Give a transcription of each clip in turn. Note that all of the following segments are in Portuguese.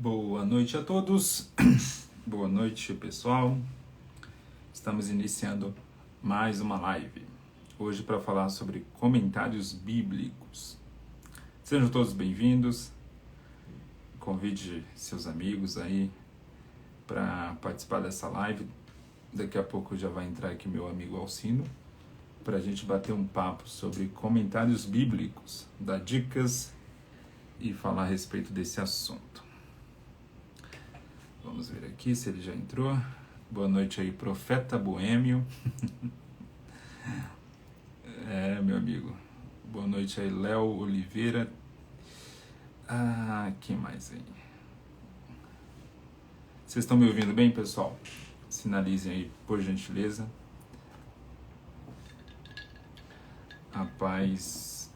Boa noite a todos, boa noite pessoal. Estamos iniciando mais uma live, hoje para falar sobre comentários bíblicos. Sejam todos bem-vindos, convide seus amigos aí para participar dessa live. Daqui a pouco já vai entrar aqui meu amigo Alcino, para a gente bater um papo sobre comentários bíblicos, dar dicas e falar a respeito desse assunto. Vamos ver aqui se ele já entrou. Boa noite aí, Profeta Boêmio. Meu amigo. Boa noite aí, Léo Oliveira. Quem mais aí? Vocês estão me ouvindo bem, pessoal? Sinalizem aí, por gentileza. A paz.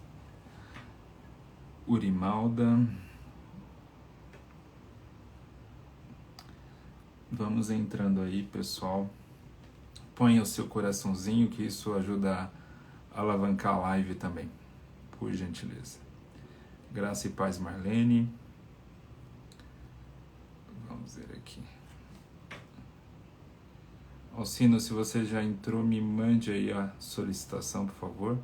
Urimalda. Vamos entrando aí, pessoal. Ponha o seu coraçãozinho, que isso ajuda a alavancar a live também, por gentileza. Graça e paz, Marlene. Vamos ver aqui. Alcino, se você já entrou, me mande aí a solicitação, por favor.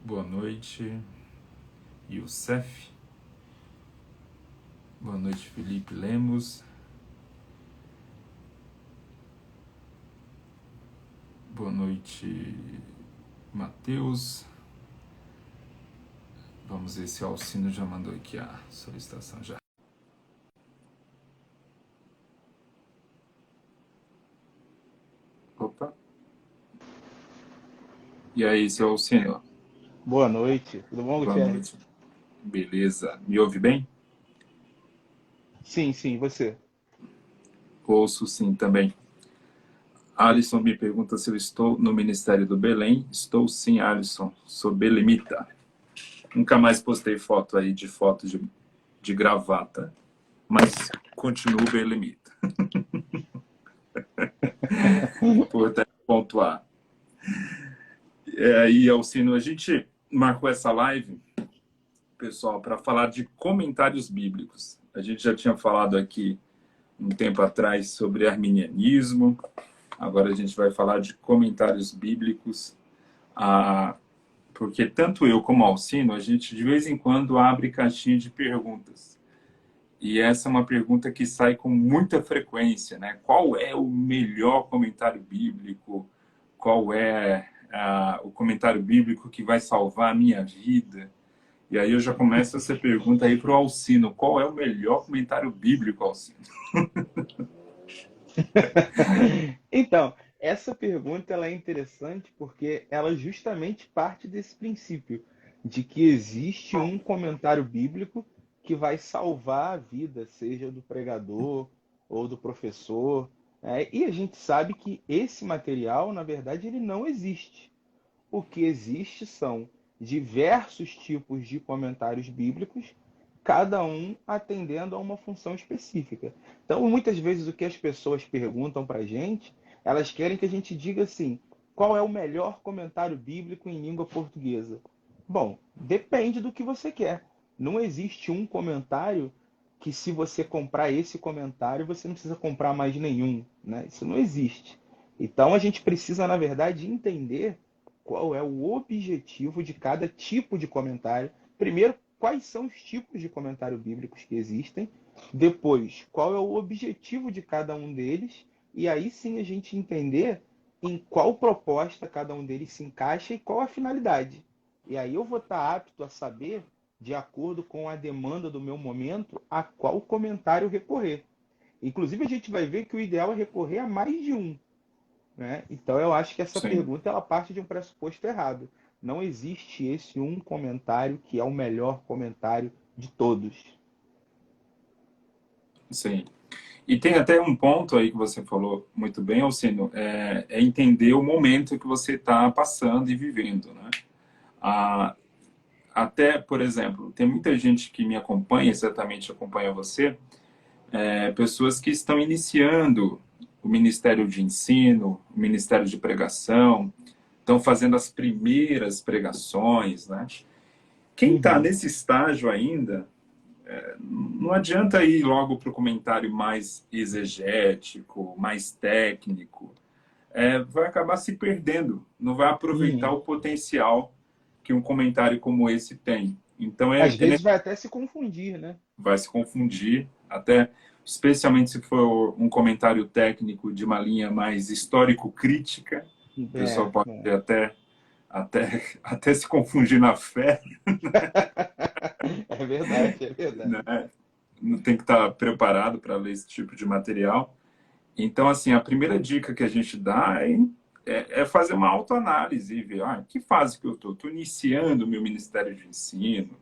Boa noite. Youssef. Boa noite, Felipe Lemos. Boa noite, Matheus. Vamos ver se o Alcino já mandou aqui a solicitação já. Opa. E aí, seu Alcino? Boa noite, tudo bom, Boa Gutierrez? noite. Beleza. Me ouve bem? Sim, você. Ouço sim também. Alisson me pergunta se eu estou no Ministério do Belém. Estou sim, Alisson. Sou belemita. Nunca mais postei foto aí de gravata, mas continuo belemita. Importante pontuar. E Alcino, a gente marcou essa live, pessoal, para falar de comentários bíblicos. A gente já tinha falado aqui um tempo atrás sobre arminianismo. Agora a gente vai falar de comentários bíblicos, porque tanto eu como Alcino, a gente de vez em quando abre caixinha de perguntas. E essa é uma pergunta que sai com muita frequência, né? Qual é o melhor comentário bíblico? Qual é o comentário bíblico que vai salvar a minha vida? E aí eu já começo essa pergunta aí para o Alcino. Qual é o melhor comentário bíblico, Alcino? Então, essa pergunta ela é interessante porque ela justamente parte desse princípio de que existe um comentário bíblico que vai salvar a vida, seja do pregador ou do professor, né? E a gente sabe que esse material, na verdade, ele não existe. O que existe são diversos tipos de comentários bíblicos, cada um atendendo a uma função específica. Então, muitas vezes, o que as pessoas perguntam para a gente, elas querem que a gente diga assim: qual é o melhor comentário bíblico em língua portuguesa? Bom, depende do que você quer. Não existe um comentário que, se você comprar esse comentário, você não precisa comprar mais nenhum, né? Isso não existe. Então, a gente precisa, na verdade, entender qual é o objetivo de cada tipo de comentário. Primeiro, quais são os tipos de comentário bíblicos que existem. Depois, qual é o objetivo de cada um deles. E aí sim a gente entender em qual proposta cada um deles se encaixa e qual a finalidade. E aí eu vou estar apto a saber, de acordo com a demanda do meu momento, a qual comentário recorrer. Inclusive, a gente vai ver que o ideal é recorrer a mais de um, né? Então eu acho que essa Sim, pergunta ela parte de um pressuposto errado. Não existe esse um comentário que é o melhor comentário de todos. sim. E tem até um ponto aí que você falou muito bem, Alcino, é entender o momento que você está passando e vivendo, né? Ah, Até, por exemplo, tem muita gente que me acompanha, certamente acompanha você, pessoas que estão iniciando o Ministério de Ensino, o Ministério de Pregação, estão fazendo as primeiras pregações, né? Quem está Uhum. nesse estágio ainda, não adianta ir logo para o comentário mais exegético, mais técnico. Vai acabar se perdendo, não vai aproveitar Uhum. o potencial que um comentário como esse tem. Então, Às vezes vai até se confundir, né? vai se confundir, até especialmente se for um comentário técnico de uma linha mais histórico-crítica, o pessoal É, pode é. até se confundir na fé, É verdade, é verdade. né? Não tem que estar preparado para ler esse tipo de material. Então, assim, a primeira dica que a gente dá é fazer uma autoanálise e ver, que fase que eu estou? Estou iniciando o meu ministério de ensino,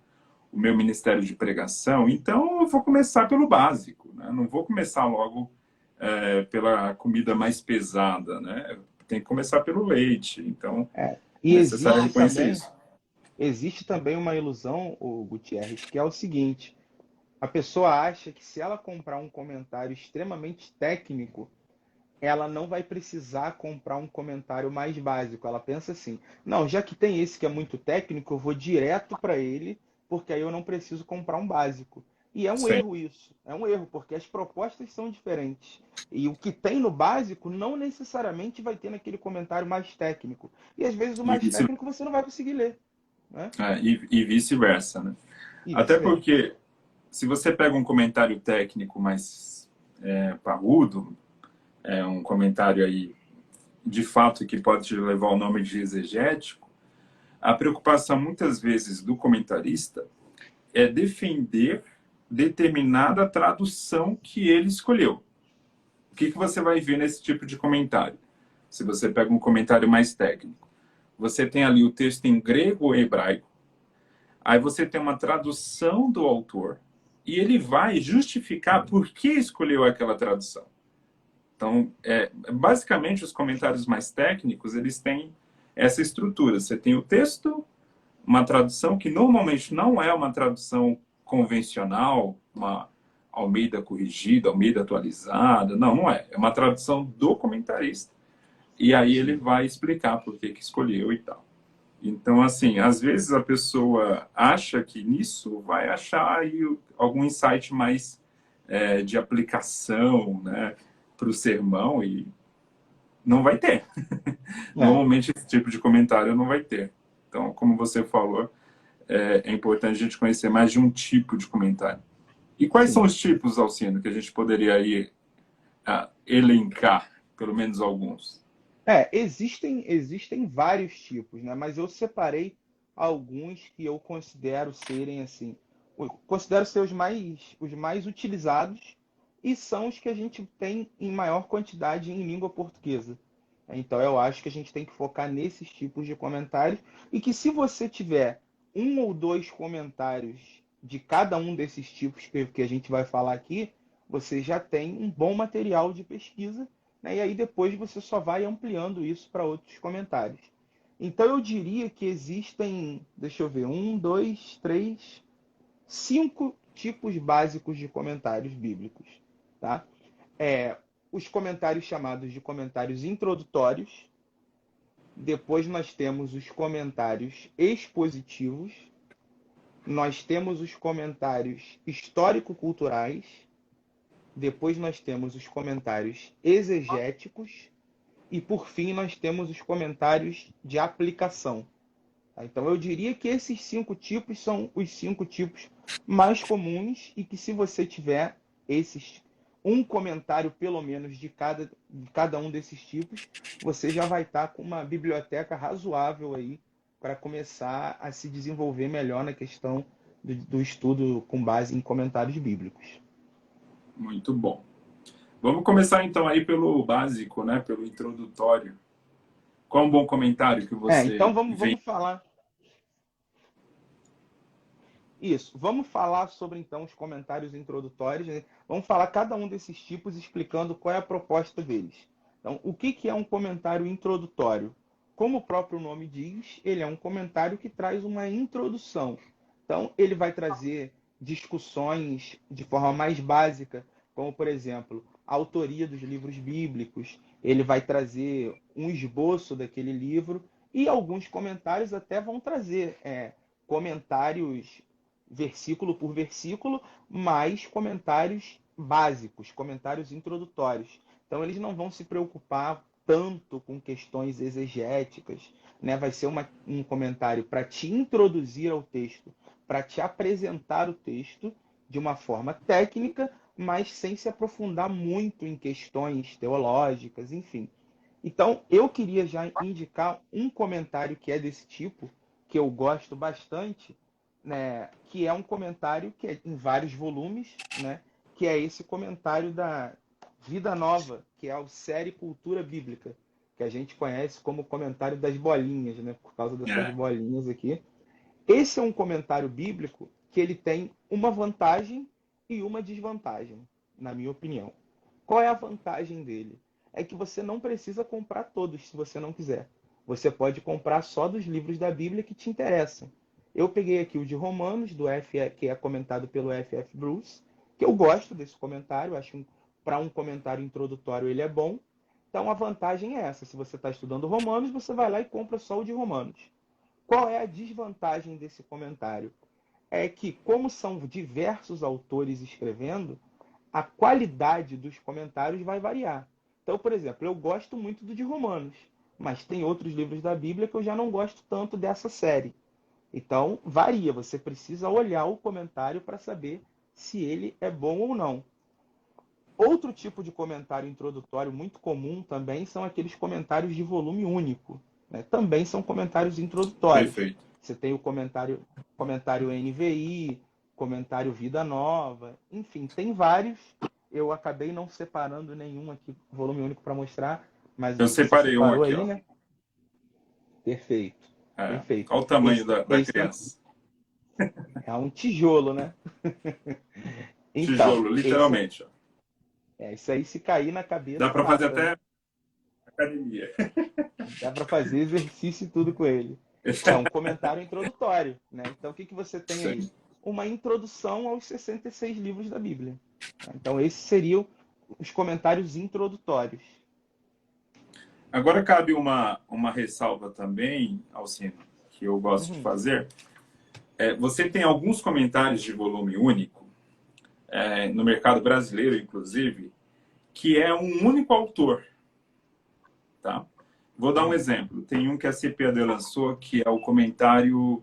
o meu ministério de pregação, então eu vou começar pelo básico, né? Não vou começar logo pela comida mais pesada, né? Tem que começar pelo leite, então É. é E necessário reconhecer isso. existe também uma ilusão, o Gutierrez, que é o seguinte: a pessoa acha que se ela comprar um comentário extremamente técnico, ela não vai precisar comprar um comentário mais básico. Ela pensa assim: não, já que tem esse que é muito técnico, eu vou direto para ele, porque aí eu não preciso comprar um básico. E é um Sim, erro isso. É um erro, porque as propostas são diferentes. E o que tem no básico não necessariamente vai ter naquele comentário mais técnico. E às vezes o e mais vice, técnico você não vai conseguir ler, né? e vice-versa, né? E Até vice-versa. porque se você pega um comentário técnico mais parrudo, um comentário aí de fato que pode levar o nome de exegético, a preocupação muitas vezes do comentarista é defender determinada tradução que ele escolheu. O que você vai ver nesse tipo de comentário? Se você pega um comentário mais técnico, você tem ali o texto em grego ou hebraico, aí você tem uma tradução do autor e ele vai justificar por que escolheu aquela tradução. Então, basicamente, os comentários mais técnicos, eles têm essa estrutura. Você tem o texto, uma tradução que normalmente não é uma tradução convencional, uma Almeida corrigida, Almeida atualizada. Não, não é. É uma tradução do comentarista. E aí ele Sim. vai explicar por que escolheu e tal. Então, assim, às vezes a pessoa acha que nisso vai achar aí algum insight mais de aplicação, né, para o sermão e não vai ter. É, Normalmente esse tipo de comentário não vai ter. Então, como você falou, é importante a gente conhecer mais de um tipo de comentário. E quais são sim. os tipos, Alcino, que a gente poderia aí elencar, pelo menos alguns? Existem vários tipos, né? Mas eu separei alguns que eu considero serem assim, eu considero ser os mais utilizados e são os que a gente tem em maior quantidade em língua portuguesa. Então eu acho que a gente tem que focar nesses tipos de comentários e que se você tiver um ou dois comentários de cada um desses tipos que a gente vai falar aqui, você já tem um bom material de pesquisa, né? E aí depois você só vai ampliando isso para outros comentários. Então eu diria que existem, deixa eu ver, um, dois, três, cinco tipos básicos de comentários bíblicos, tá? É, os comentários chamados de comentários introdutórios, depois nós temos os comentários expositivos, nós temos os comentários histórico-culturais, depois nós temos os comentários exegéticos e por fim nós temos os comentários de aplicação. Tá? Então eu diria que esses cinco tipos são os cinco tipos mais comuns e que se você tiver esses um comentário pelo menos de cada um desses tipos, você já vai estar com uma biblioteca razoável aí para começar a se desenvolver melhor na questão do estudo com base em comentários bíblicos. Muito bom. Vamos começar então aí pelo básico, né? Pelo introdutório. Qual um bom comentário que Então você vem? vamos falar isso. Vamos falar sobre então os comentários introdutórios, né? Vamos falar cada um desses tipos explicando qual é a proposta deles. Então, o que que é um comentário introdutório? Como o próprio nome diz, ele é um comentário que traz uma introdução. Então, ele vai trazer discussões de forma mais básica, como por exemplo, a autoria dos livros bíblicos. Ele vai trazer um esboço daquele livro E alguns comentários até vão trazer comentários versículo por versículo, mais comentários básicos, comentários introdutórios. Então, eles não vão se preocupar tanto com questões exegéticas, né? Vai ser um comentário para te introduzir ao texto, para te apresentar o texto de uma forma técnica, mas sem se aprofundar muito em questões teológicas, enfim. Então, eu queria já indicar um comentário que é desse tipo, que eu gosto bastante, né, que é um comentário que é em vários volumes, né, que é esse comentário da Vida Nova, que é a série Cultura Bíblica, que a gente conhece como comentário das bolinhas, né, por causa dessas É. bolinhas aqui. Esse é um comentário bíblico que ele tem uma vantagem e uma desvantagem, na minha opinião. Qual é a vantagem dele? É que você não precisa comprar todos se você não quiser. Você pode comprar só dos livros da Bíblia que te interessam. Eu peguei aqui o de Romanos, que é comentado pelo F.F. Bruce, que eu gosto desse comentário, acho que para um comentário introdutório ele é bom. Então a vantagem é essa: se você está estudando Romanos, você vai lá e compra só o de Romanos. Qual é a desvantagem desse comentário? É que, como são diversos autores escrevendo, a qualidade dos comentários vai variar. Então, por exemplo, eu gosto muito do de Romanos, mas tem outros livros da Bíblia que eu já não gosto tanto dessa série. Então, varia, você precisa olhar o comentário para saber se ele é bom ou não. Outro tipo de comentário introdutório muito comum também são aqueles comentários de volume único, né? Também são comentários introdutórios. Perfeito. Você tem o comentário NVI, comentário Vida Nova, enfim, tem vários. Eu acabei não separando nenhum aqui, volume único, para mostrar, mas Eu você separei um separou aqui, aí, ó. né? Perfeito, É. perfeito. Olha o tamanho Esse, da esse é criança. um tijolo, né? Então, Tijolo, literalmente, ó. isso aí, se cair na Dá cabeça, para fazer mata, né? até academia. Dá para fazer exercício e tudo com ele. É um comentário introdutório, né? Então, o que você tem aí? Sim. Uma introdução aos 66 livros da Bíblia. Então, esses seriam os comentários introdutórios. Agora cabe uma ressalva também, Alcino, que eu gosto de Uhum. fazer. Você tem alguns comentários de volume único, no mercado brasileiro, inclusive, que é um único autor, tá? Vou dar um Uhum. exemplo. Tem um que a CPAD lançou, que é o comentário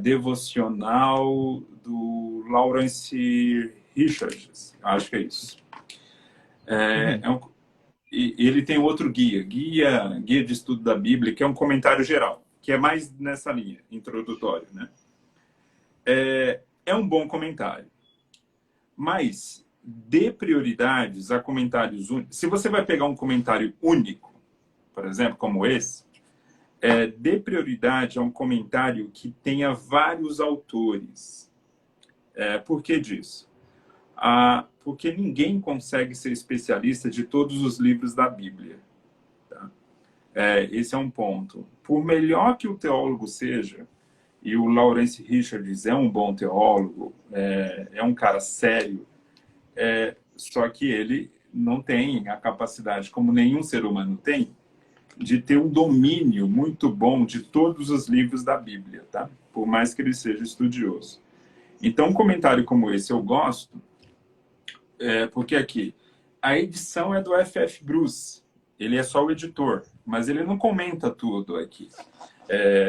devocional do Lawrence Richards. Acho que é isso. É, Uhum. é um, e ele tem outro guia de estudo da Bíblia, que é um comentário geral, que é mais nessa linha, introdutório, né? É um bom comentário. Mas dê prioridades a comentários únicos. Se você vai pegar um comentário único, por exemplo, como esse, dê prioridade a um comentário que tenha vários autores. Por que disso? Porque ninguém consegue ser especialista de todos os livros da Bíblia. Tá? Esse é um ponto. Por melhor que o teólogo seja, e o Lawrence Richards é um bom teólogo, é um cara sério, só que ele não tem a capacidade, como nenhum ser humano tem, de ter um domínio muito bom de todos os livros da Bíblia, tá? Por mais que ele seja estudioso. Então, um comentário como esse eu gosto, porque aqui, a edição é do F.F. Bruce, ele é só o editor, mas ele não comenta tudo aqui.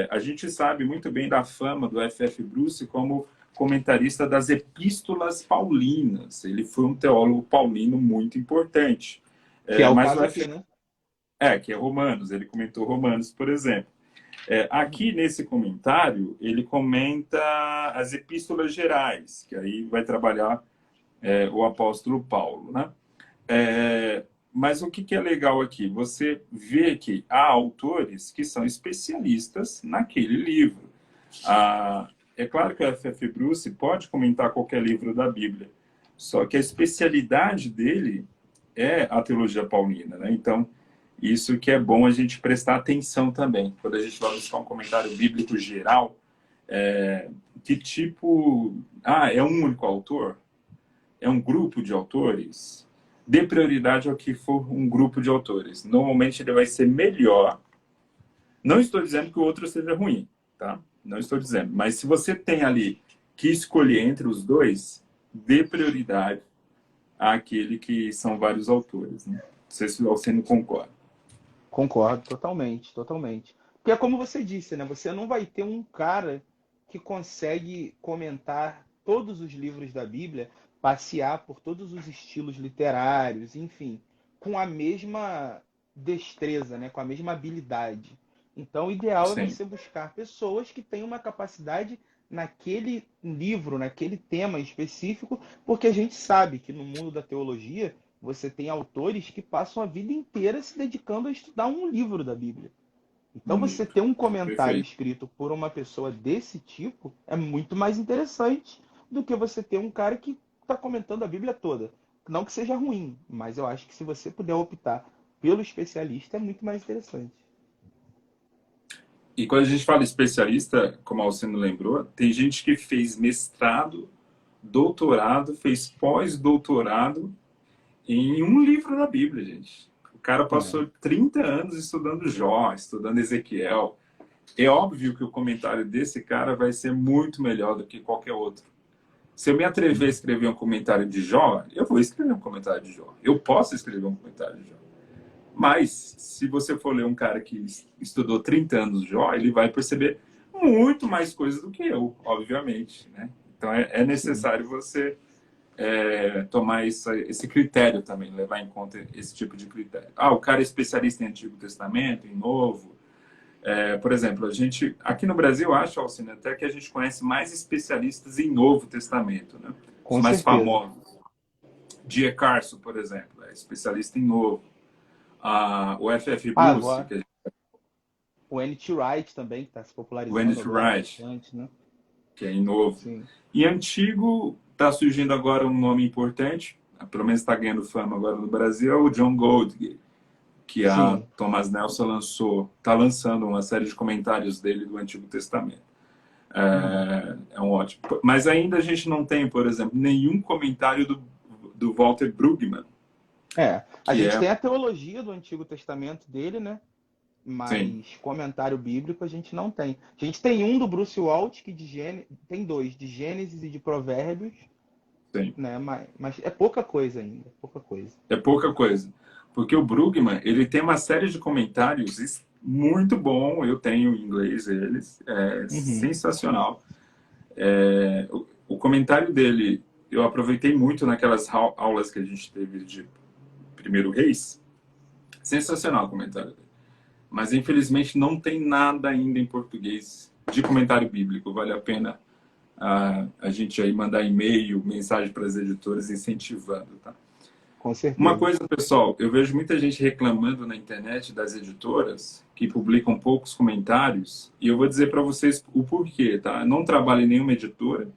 A gente sabe muito bem da fama do F.F. Bruce como comentarista das epístolas paulinas. Ele foi um teólogo paulino muito importante. Que é o Mas o caso F. aqui, né? Que é Romanos, ele comentou Romanos, por exemplo. Uhum. Aqui nesse comentário, ele comenta as epístolas gerais, que aí vai trabalhar o apóstolo Paulo, né? Mas o que é legal aqui? Você vê que há autores que são especialistas naquele livro. É claro que o F.F. Bruce pode comentar qualquer livro da Bíblia, só que a especialidade dele é a teologia paulina, né? Então, isso que é bom a gente prestar atenção também. Quando a gente vai buscar um comentário bíblico geral, que tipo... é um único autor? É um grupo de autores? Dê prioridade ao que for um grupo de autores. Normalmente ele vai ser melhor Não estou dizendo que o outro seja ruim, tá? Não estou dizendo. Mas se você tem ali que escolher entre os dois, dê prioridade àquele que são vários autores, né? Não sei se você não concorda. Concordo totalmente, totalmente. Porque é como você disse, né? Você não vai ter um cara que consegue comentar todos os livros da Bíblia, passear por todos os estilos literários, enfim, com a mesma destreza, né? Com a mesma habilidade. Então, o ideal é Sim, você buscar pessoas que tenham uma capacidade naquele livro, naquele tema específico, porque a gente sabe que no mundo da teologia você tem autores que passam a vida inteira se dedicando a estudar um livro da Bíblia. Então, um você livro. ter um comentário Perfeito. escrito por uma pessoa desse tipo é muito mais interessante do que você ter um cara que está comentando a Bíblia toda. Não que seja ruim, mas eu acho que se você puder optar pelo especialista, é muito mais interessante. E quando a gente fala especialista, como a Alcino lembrou, tem gente que fez mestrado, doutorado, fez pós-doutorado em um livro da Bíblia, gente. O cara É, passou 30 anos estudando Jó, estudando Ezequiel. É óbvio que o comentário desse cara vai ser muito melhor do que qualquer outro. Se eu me atrever a escrever um comentário de Jó, eu vou escrever um comentário de Jó. Eu posso escrever um comentário de Jó. Mas, se você for ler um cara que estudou 30 anos Jó, ele vai perceber muito mais coisas do que eu, obviamente. Né? Então, é sim. necessário você tomar esse critério também, levar em conta esse tipo de critério. Ah, o cara é especialista em Antigo Testamento, em Novo. Por exemplo, a gente, aqui no Brasil, acho, Alcine, até que a gente conhece mais especialistas em Novo Testamento, né? Os Com mais certeza. famosos. Die Carson, por exemplo, é especialista em Novo. O F.F. Ah, Bruce, agora, o N.T. Wright também, que está se o popularizando N.T. agora Wright, bastante, né? que é em Novo. Sim. E Antigo, está surgindo agora um nome importante, pelo menos está ganhando fama agora no Brasil, é o John Goldge, que a Sim. Thomas Nelson lançou, está lançando uma série de comentários dele do Antigo Testamento. Uhum. É um ótimo. Mas ainda a gente não tem, por exemplo, nenhum comentário do Walter Brueggemann, É, a que gente é, tem a teologia do Antigo Testamento dele, né? sim, Mas comentário bíblico a gente não tem. A gente tem um do Bruce Waltke, que tem dois, de Gênesis e de Provérbios, sim, né? Mas é pouca coisa ainda, pouca coisa. é pouca coisa. Porque o Brueggemann, ele tem uma série de comentários muito bom, eu tenho em inglês eles, é Uhum. sensacional. O comentário dele, eu aproveitei muito naquelas aulas que a gente teve de Primeiro Reis, sensacional o comentário dele. Mas infelizmente não tem nada ainda em português de comentário bíblico. Vale a pena a gente aí mandar e-mail, mensagem para as editoras incentivando, tá? Com Uma certeza. coisa, pessoal, eu vejo muita gente reclamando na internet das editoras que publicam poucos comentários, e eu vou dizer para vocês o porquê, tá? Eu não trabalho em nenhuma editora,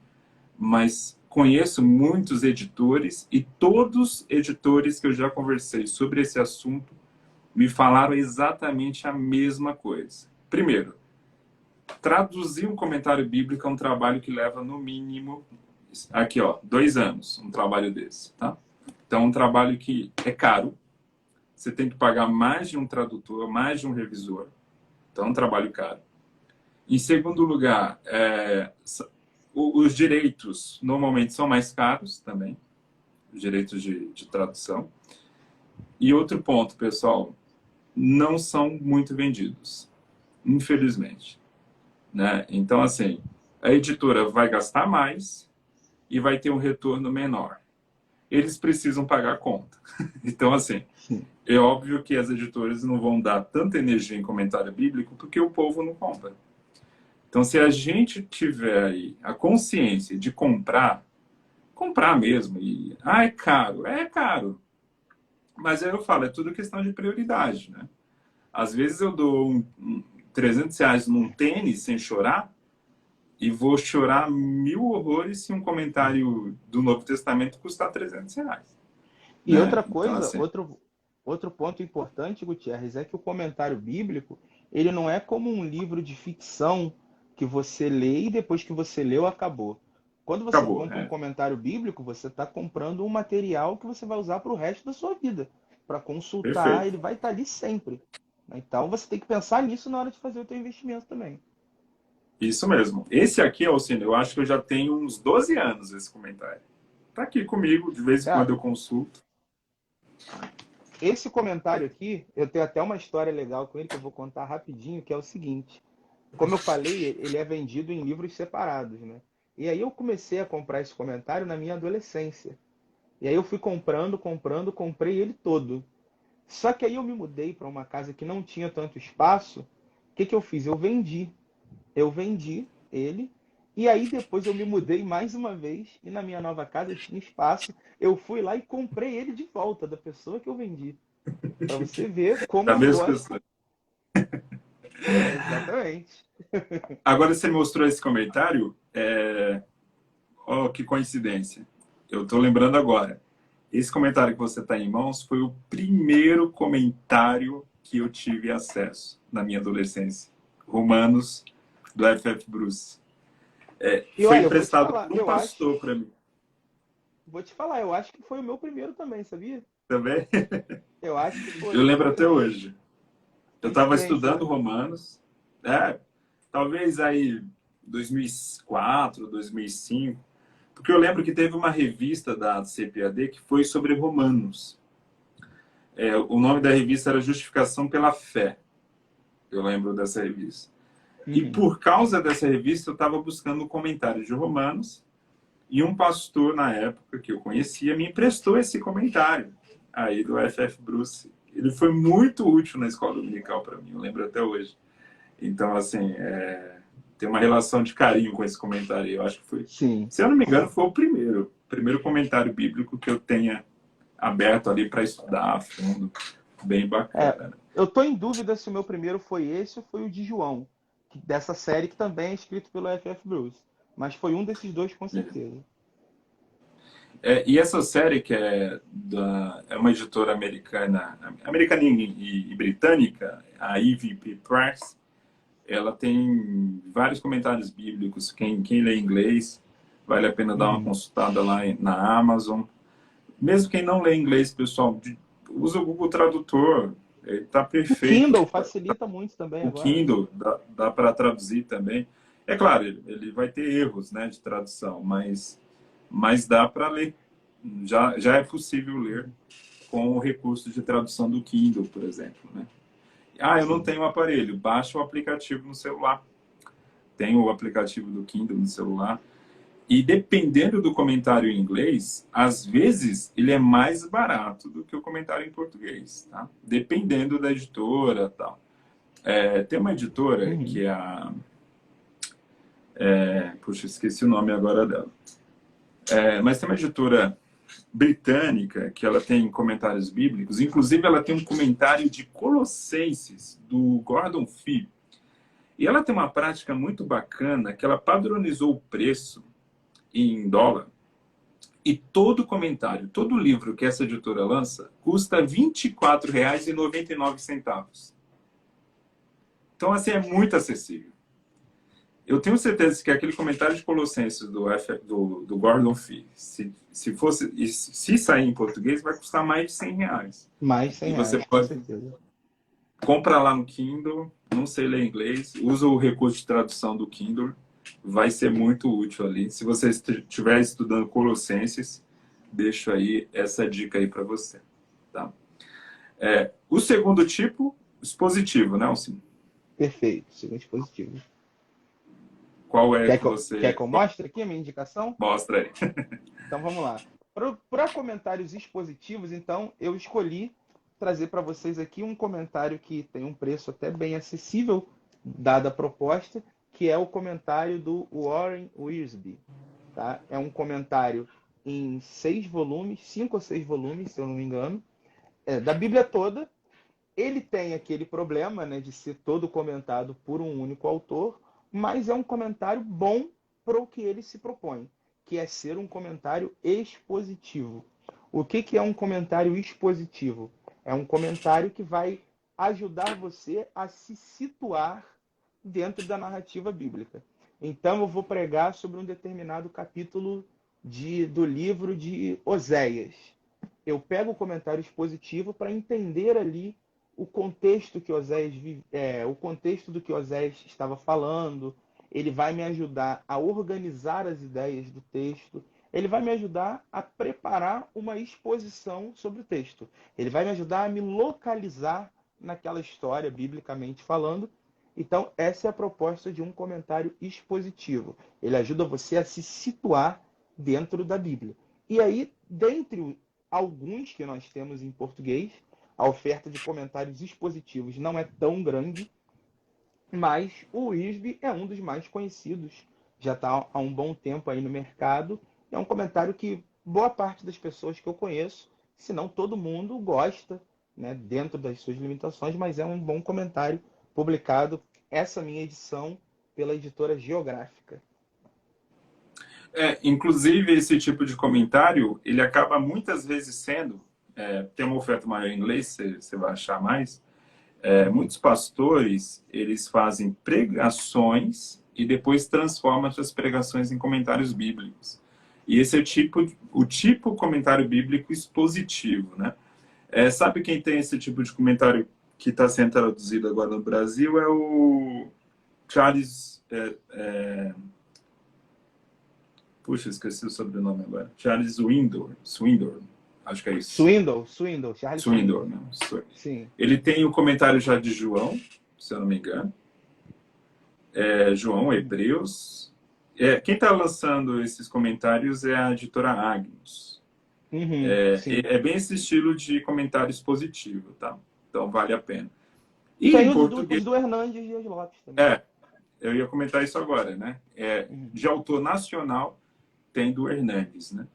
mas conheço muitos editores e todos editores que eu já conversei sobre esse assunto me falaram exatamente a mesma coisa. Primeiro, traduzir um comentário bíblico é um trabalho que leva no mínimo, aqui ó, 2 anos, um trabalho desse, tá? Então, é um trabalho que é caro, você tem que pagar mais de um tradutor, mais de um revisor, então é um trabalho caro. Em segundo lugar, os direitos normalmente são mais caros também, os direitos de tradução. E outro ponto, pessoal, não são muito vendidos, infelizmente. Né? Então, assim, a editora vai gastar mais e vai ter um retorno menor. Eles precisam pagar a conta. Então, assim, Sim. é óbvio que as editoras não vão dar tanta energia em comentário bíblico porque o povo não compra. Então, se a gente tiver aí a consciência de comprar, comprar mesmo, e, é caro. Mas aí eu falo, é tudo questão de prioridade, né? Às vezes eu dou R$ 300 num tênis sem chorar, e vou chorar mil horrores se um comentário do Novo Testamento custar R$ 300, E né? outra Então, coisa, assim, outro ponto importante, Gutierrez, é que o comentário bíblico, ele não é como um livro de ficção que você lê e depois que você leu, acabou. Quando você acabou, compra um né? comentário bíblico, você está comprando um material que você vai usar para o resto da sua vida, para consultar, Perfeito. ele vai estar ali sempre. Então você tem que pensar nisso na hora de fazer o teu investimento também. Isso mesmo. Esse aqui, Alcino, eu acho que eu já tenho uns 12 anos esse comentário. Tá aqui comigo, de vez em quando Cara, eu consulto. esse comentário aqui, eu tenho até uma história legal com ele que eu vou contar rapidinho, que é o seguinte. Como eu falei, ele é vendido em livros separados, né? E aí eu comecei a comprar esse comentário na minha adolescência. E aí eu fui comprando, comprando, comprei ele todo. Só que aí eu me mudei para uma casa que não tinha tanto espaço. O que que eu fiz? Eu vendi ele. E aí depois eu me mudei mais uma vez e na minha nova casa tinha espaço. Eu fui lá e comprei ele de volta da pessoa que eu vendi. Para você ver como Da eu mesma gosto. pessoa. Exatamente. Agora você mostrou esse comentário. Oh, que coincidência. Eu tô lembrando agora. Esse comentário que você está em mãos foi o primeiro comentário que eu tive acesso na minha adolescência. Romanos, do F.F. Bruce. E Foi olha, eu vou te emprestado falar, por um pastor para mim eu acho que foi o meu primeiro também, sabia? também. Eu acho que Eu foi. lembro até hoje. Eu estava Coincidência, estudando né? Romanos, talvez aí 2004, 2005, porque eu lembro que teve uma revista da CPAD que foi sobre Romanos. O nome da revista era Justificação pela Fé. Eu lembro dessa revista. E Uhum. por causa dessa revista, eu estava buscando um comentário de Romanos e um pastor, na época, que eu conhecia, me emprestou esse comentário aí do F.F. Bruce. Ele foi muito útil na escola dominical para mim, eu lembro até hoje. Então, assim, tem uma relação de carinho com esse comentário. Eu acho que foi, Sim, se eu não me engano, sim. foi o primeiro comentário bíblico que eu tenha aberto ali para estudar a fundo. Bem É, bacana, né? eu tô em dúvida se o meu primeiro foi esse ou foi o de João, dessa série que também é escrito pelo F.F. Bruce. Mas foi um desses dois com certeza. E essa série que é uma editora americana e britânica, a EVP Press, ela tem vários comentários bíblicos. Quem lê inglês, vale a pena dar uma Uhum. consultada lá na Amazon. Mesmo quem não lê inglês, pessoal, usa o Google Tradutor. Ele está O perfeito. Kindle facilita muito também O agora, né? Kindle dá para traduzir também. É claro, ele vai ter erros, né, de tradução, mas dá para ler. Já é possível ler com o recurso de tradução do Kindle, por exemplo, né? Eu não Sim. tenho um aparelho. Baixa o aplicativo no celular. Tem o aplicativo do Kindle no celular. E dependendo do comentário em inglês, às vezes ele é mais barato do que o comentário em português, tá? Dependendo da editora, tal. Tem uma editora Uhum. que é puxa, esqueci o nome agora dela. Mas tem uma editora britânica que ela tem comentários bíblicos. Inclusive, ela tem um comentário de Colossenses, do Gordon Fee. E ela tem uma prática muito bacana que ela padronizou o preço em dólar. E todo comentário, todo livro que essa editora lança, custa R$ 24,99. Então, assim, é muito acessível. Eu tenho certeza que aquele comentário de Colossenses do Gordon Fee, se sair em português, vai custar mais de R$ 100. Mais E você R$ 100, com pode certeza. comprar lá no Kindle, não sei ler inglês, usa o recurso de tradução do Kindle, vai ser muito útil ali. Se você estiver estudando Colossenses, deixo aí essa dica aí para você. Tá? O segundo tipo, expositivo, né, Alcim? Perfeito. Segundo dispositivo. Qual é que Quer você que eu mostre aqui a minha indicação? mostra aí? Então vamos lá. Para comentários expositivos, então, eu escolhi trazer para vocês aqui um comentário que tem um preço até bem acessível, dada a proposta, que é o comentário do Warren Wiersbe. Tá? É um comentário em 6 volumes, 5 ou 6 volumes, se eu não me engano, da Bíblia toda. Ele tem aquele problema, né, de ser todo comentado por um único autor, mas é um comentário bom para o que ele se propõe, que é ser um comentário expositivo. O que é um comentário expositivo? É um comentário que vai ajudar você a se situar dentro da narrativa bíblica. Então eu vou pregar sobre um determinado capítulo do livro de Oséias. Eu pego o comentário expositivo para entender ali o contexto que Oséias o contexto do que Oséias estava falando. Ele vai me ajudar a organizar as ideias do texto. Ele vai me ajudar a preparar uma exposição sobre o texto. Ele vai me ajudar a me localizar naquela história, biblicamente falando. Então, essa é a proposta de um comentário expositivo. Ele ajuda você a se situar dentro da Bíblia. E aí, dentre alguns que nós temos em português, a oferta de comentários expositivos não é tão grande, mas o Wisby é um dos mais conhecidos. Já está há um bom tempo aí no mercado. É um comentário que boa parte das pessoas que eu conheço, se não todo mundo, gosta, né, dentro das suas limitações, mas é um bom comentário publicado, essa minha edição, pela editora Geográfica. Inclusive, esse tipo de comentário, ele acaba muitas vezes sendo, tem uma oferta maior em inglês, você vai achar mais, muitos pastores, eles fazem pregações e depois transformam essas pregações em comentários bíblicos. E esse é o tipo comentário bíblico expositivo, né? Sabe quem tem esse tipo de comentário que está sendo traduzido agora no Brasil? É o Charles... Puxa, esqueci o sobrenome agora. Charles Swindoll. Acho que é isso. Charles Swindoll, Swindoll. né? Sim. Ele tem o comentário já de João, se eu não me engano. João, Hebreus. Quem está lançando esses comentários é a editora Agnus. Sim. É bem esse estilo de comentário expositivo, tá? Então vale a pena. E Tem em os português... do Hernandes Dias Lopes também. Eu ia comentar isso agora, né? De autor nacional, tem do Hernandes, né?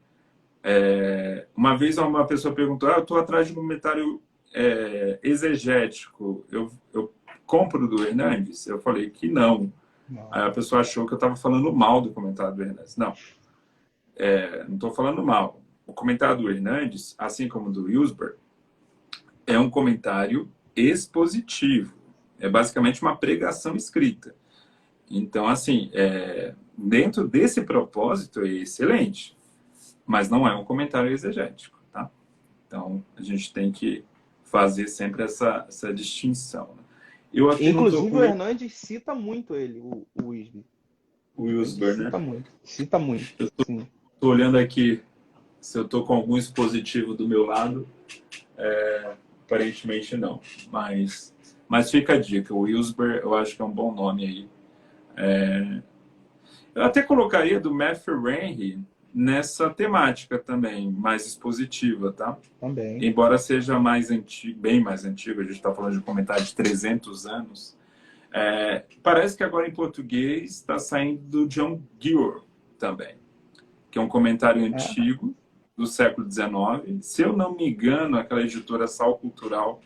Uma vez uma pessoa perguntou, eu estou atrás de um comentário exegético, eu compro do Hernandes? Eu falei que não. Não. Aí a pessoa achou que eu estava falando mal do comentário do Hernandes. Não, não estou falando mal. O comentário do Hernandes, assim como do Wilsberg, é um comentário expositivo. É basicamente uma pregação escrita. Então, assim, dentro desse propósito é excelente, mas não é um comentário exegético, tá? Então, a gente tem que fazer sempre essa distinção. Né? Eu aqui não estou Inclusive, com o Hernandes cita muito ele, o Wisby. o O Hernandes Wilsberg, né? cita muito, sim. Estou olhando aqui se eu estou com algum expositivo do meu lado. Aparentemente não, mas fica a dica. O Wilsberg, eu acho que é um bom nome aí. Eu até colocaria do Matthew Henry nessa temática também, mais expositiva, tá? Também. Embora seja mais antigo, bem mais antigo, a gente está falando de um comentário de 300 anos, parece que agora em português está saindo do John Gill também, que é um comentário antigo do século XIX. Se eu não me engano, aquela editora Sal Cultural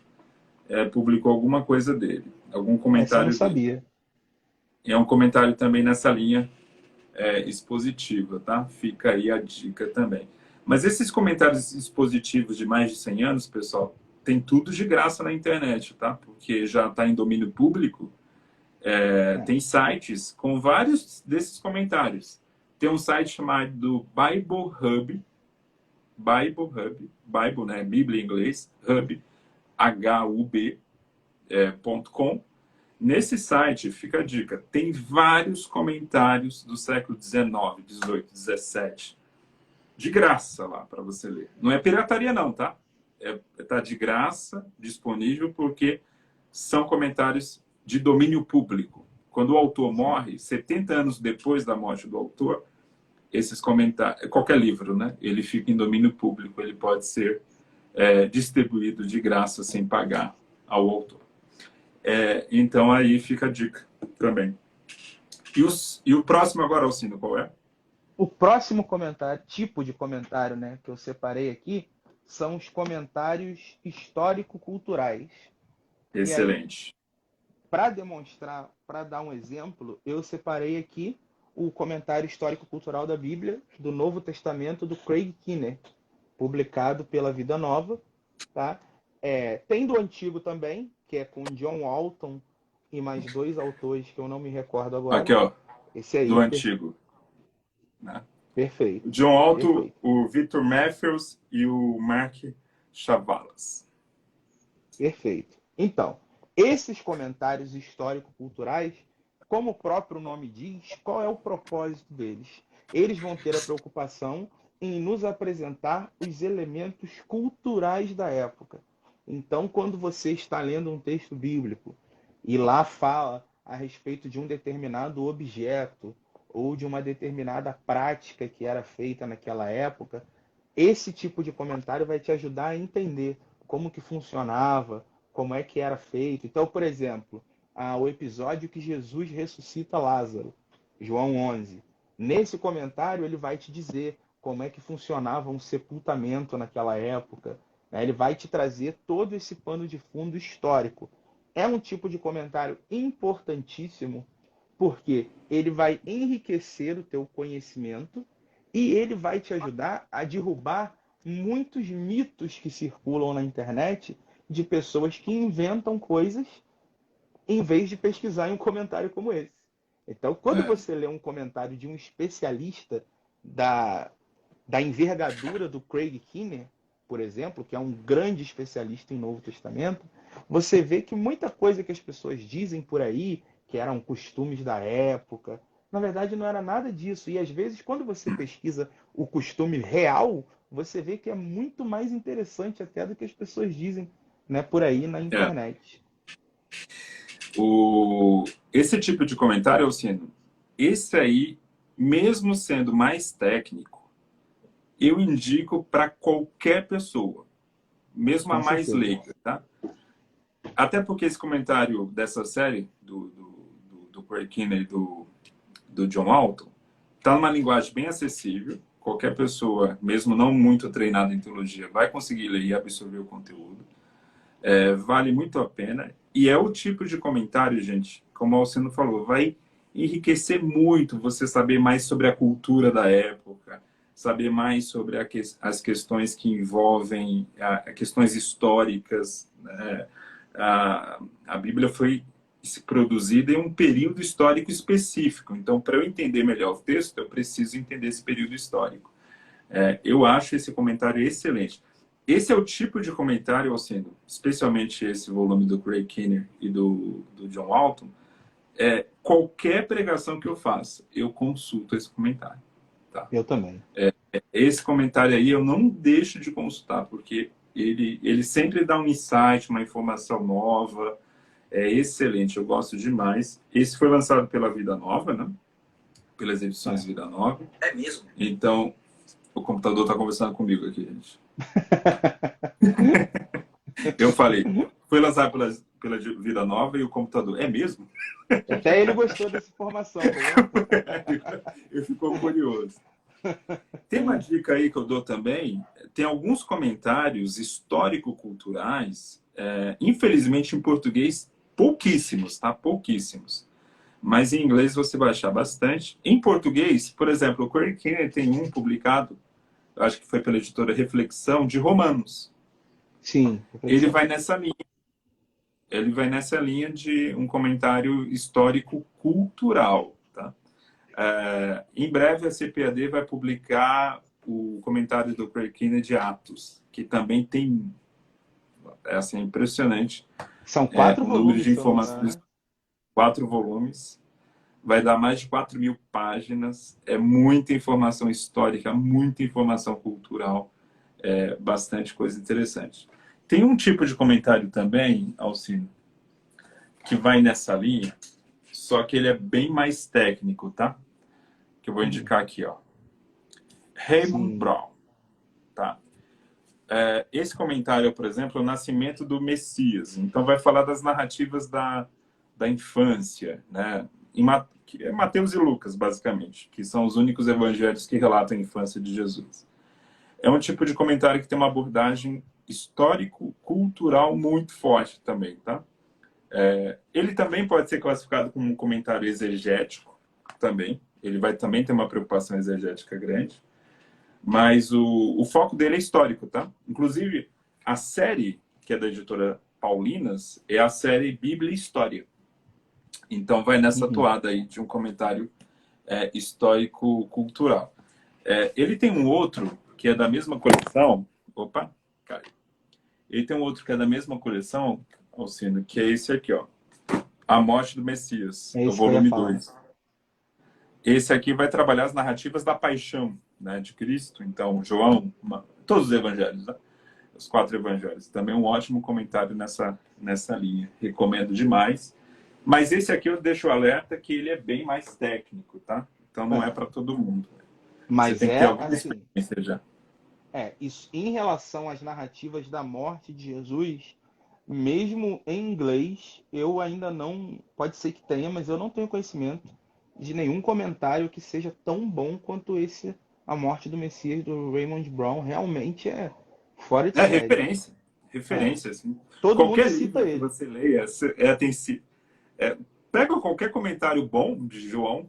publicou alguma coisa dele, algum Essa eu não comentário dele. sabia. É um comentário também nessa linha expositiva, tá? Fica aí a dica também. Mas esses comentários expositivos de mais de 100 anos, pessoal, tem tudo de graça na internet, tá? Porque já está em domínio público. Tem sites com vários desses comentários. Tem um site chamado Bible Hub, Bible, né? Bíblia em inglês, Hub, hub.com. Nesse site, fica a dica, tem vários comentários do século XIX, XVIII, XVII, de graça lá para você ler. Não é pirataria não, tá? Tá de graça, disponível, porque são comentários de domínio público. Quando o autor morre, 70 anos depois da morte do autor, esses comentários, qualquer livro, né? Ele fica em domínio público, ele pode ser distribuído de graça sem pagar ao autor. Então aí fica a dica também. E o próximo agora, Alcino, qual é? O próximo comentário, tipo de comentário, né, que eu separei aqui, são os comentários histórico-culturais. Excelente. Para demonstrar, para dar um exemplo, eu separei aqui o comentário histórico-cultural da Bíblia, do Novo Testamento, do Craig Keener, publicado pela Vida Nova. Tá? Tem do Antigo também, que é com John Walton e mais dois autores que eu não me recordo agora. Aqui, ó, esse aí, do Antigo. Né? Perfeito. O John Walton, perfeito. O Victor Matthews e o Mark Chavalas. Perfeito. Então, esses comentários histórico-culturais, como o próprio nome diz, qual é o propósito deles? Eles vão ter a preocupação em nos apresentar os elementos culturais da época. Então, quando você está lendo um texto bíblico e lá fala a respeito de um determinado objeto ou de uma determinada prática que era feita naquela época, esse tipo de comentário vai te ajudar a entender como que funcionava, como é que era feito. Então, por exemplo, o episódio que Jesus ressuscita Lázaro, João 11. Nesse comentário, ele vai te dizer como é que funcionava um sepultamento naquela época, né? Ele vai te trazer todo esse pano de fundo histórico. É um tipo de comentário importantíssimo, porque ele vai enriquecer o teu conhecimento e ele vai te ajudar a derrubar muitos mitos que circulam na internet de pessoas que inventam coisas em vez de pesquisar em um comentário como esse. Então, quando É, você lê um comentário de um especialista da, da envergadura do Craig Kinner, por exemplo, que é um grande especialista em Novo Testamento, você vê que muita coisa que as pessoas dizem por aí, que eram costumes da época, na verdade não era nada disso. E às vezes, quando você pesquisa o costume real, você vê que é muito mais interessante até do que as pessoas dizem, né, por aí na é. internet. Esse tipo de comentário, Alcino, esse aí, mesmo sendo mais técnico, eu indico para qualquer pessoa, mesmo a Com mais certeza. leiga, tá? Até porque esse comentário dessa série, do Craig Kinner e do John Alton, está numa linguagem bem acessível. Qualquer pessoa, mesmo não muito treinada em teologia, vai conseguir ler e absorver o conteúdo. Vale muito a pena. E é o tipo de comentário, gente, como o Alcino falou, vai enriquecer muito você saber mais sobre a cultura da época, saber mais sobre as questões que envolvem questões históricas, né? A Bíblia foi produzida em um período histórico específico. Então, para eu entender melhor o texto, eu preciso entender esse período histórico. Eu acho esse comentário excelente. Esse é o tipo de comentário, Alcino, especialmente esse volume do Craig Kinner e do John Alton, qualquer pregação que eu faça, eu consulto esse comentário. Tá? Eu também. Esse comentário aí eu não deixo de consultar, porque ele sempre dá um insight, uma informação nova, é excelente, eu gosto demais. Esse foi lançado pela Vida Nova, né? Pelas edições É. Vida Nova. É mesmo? Então, o computador está conversando comigo aqui, gente. Eu falei, foi lançado pela Vida Nova e o computador. É mesmo? Até ele gostou dessa informação, tá vendo? Eu fico curioso. Tem uma dica aí que eu dou também. Tem alguns comentários histórico-culturais, infelizmente em português, pouquíssimos, tá? Pouquíssimos. Mas em inglês você vai achar bastante. Em português, por exemplo, o Craig Kinner tem um publicado, acho que foi pela editora Reflexão, de Romanos. Sim, Ele reflexão. vai nessa linha. Ele vai nessa linha de um comentário histórico-cultural, tá? Em breve a CPAD vai publicar o comentário do Craig Kinner de Atos, que também tem, assim, impressionante, São 4 o número volumes, de se eu não me engano, informações, né? 4 volumes, vai dar mais de 4.000 páginas, é muita informação histórica, muita informação cultural, bastante coisa interessante. Tem um tipo de comentário também, Alcino, que vai nessa linha, só que ele é bem mais técnico, tá? Que eu vou indicar aqui, ó. Raymond Sim. Brown, tá? Esse comentário, por exemplo, é o nascimento do Messias. Então vai falar das narrativas da infância, né? É Mateus e Lucas, basicamente, que são os únicos evangelhos que relatam a infância de Jesus. É um tipo de comentário que tem uma abordagem histórico-cultural muito forte também, tá? Ele também pode ser classificado como um comentário exegético, também. Ele vai também ter uma preocupação exegética grande. Mas o foco dele é histórico, tá? Inclusive, a série, que é da editora Paulinas, é a série Bíblia e História. Então, vai nessa Uhum. toada aí de um comentário histórico-cultural. Ele tem um outro que é da mesma coleção. Opa, caiu. Ele tem um outro que é da mesma coleção, Alcino, que é esse aqui, ó. A Morte do Messias, É do isso que eu ia volume falar. 2. Esse aqui vai trabalhar as narrativas da paixão, né, de Cristo. Então, João, todos os evangelhos, né? Os 4 evangelhos. Também um ótimo comentário nessa linha. Recomendo demais. Mas esse aqui eu deixo o alerta que ele é bem mais técnico, tá? Então não é É. para todo mundo. Você Mas tem que ter é alguma assim, experiência já. isso em relação às narrativas da morte de Jesus, mesmo em inglês, eu ainda não, pode ser que tenha, mas eu não tenho conhecimento de nenhum comentário que seja tão bom quanto esse A Morte do Messias do Raymond Brown. Realmente é fora de É série. referência. É. Referência, assim. Todo mundo Qualquer cita livro que ele. você leia, é, pega qualquer comentário bom de João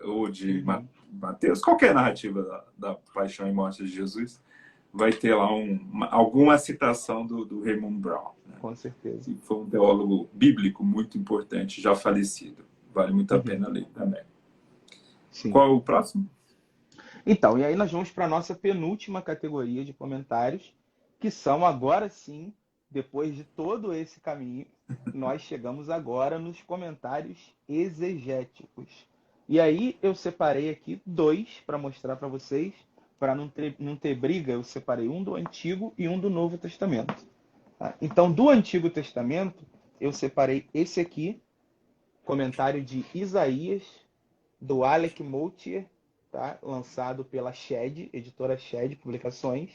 ou de Uhum, Mateus, qualquer narrativa da paixão e morte de Jesus, vai ter lá alguma citação do Raymond Brown, né? com certeza. Que foi um teólogo bíblico muito importante, já falecido. Vale muito a Uhum, pena ler também. sim. Qual é o próximo? Então, e aí nós vamos para a nossa penúltima categoria de comentários, que são agora sim, depois de todo esse caminho, nós chegamos agora nos comentários exegéticos. E aí eu separei aqui dois para mostrar para vocês, para não ter briga, eu separei um do Antigo e um do Novo Testamento. Tá? Então, do Antigo Testamento, eu separei esse aqui, comentário de Isaías, do Alec Moutier, tá? Lançado pela Shed, editora Shed Publicações.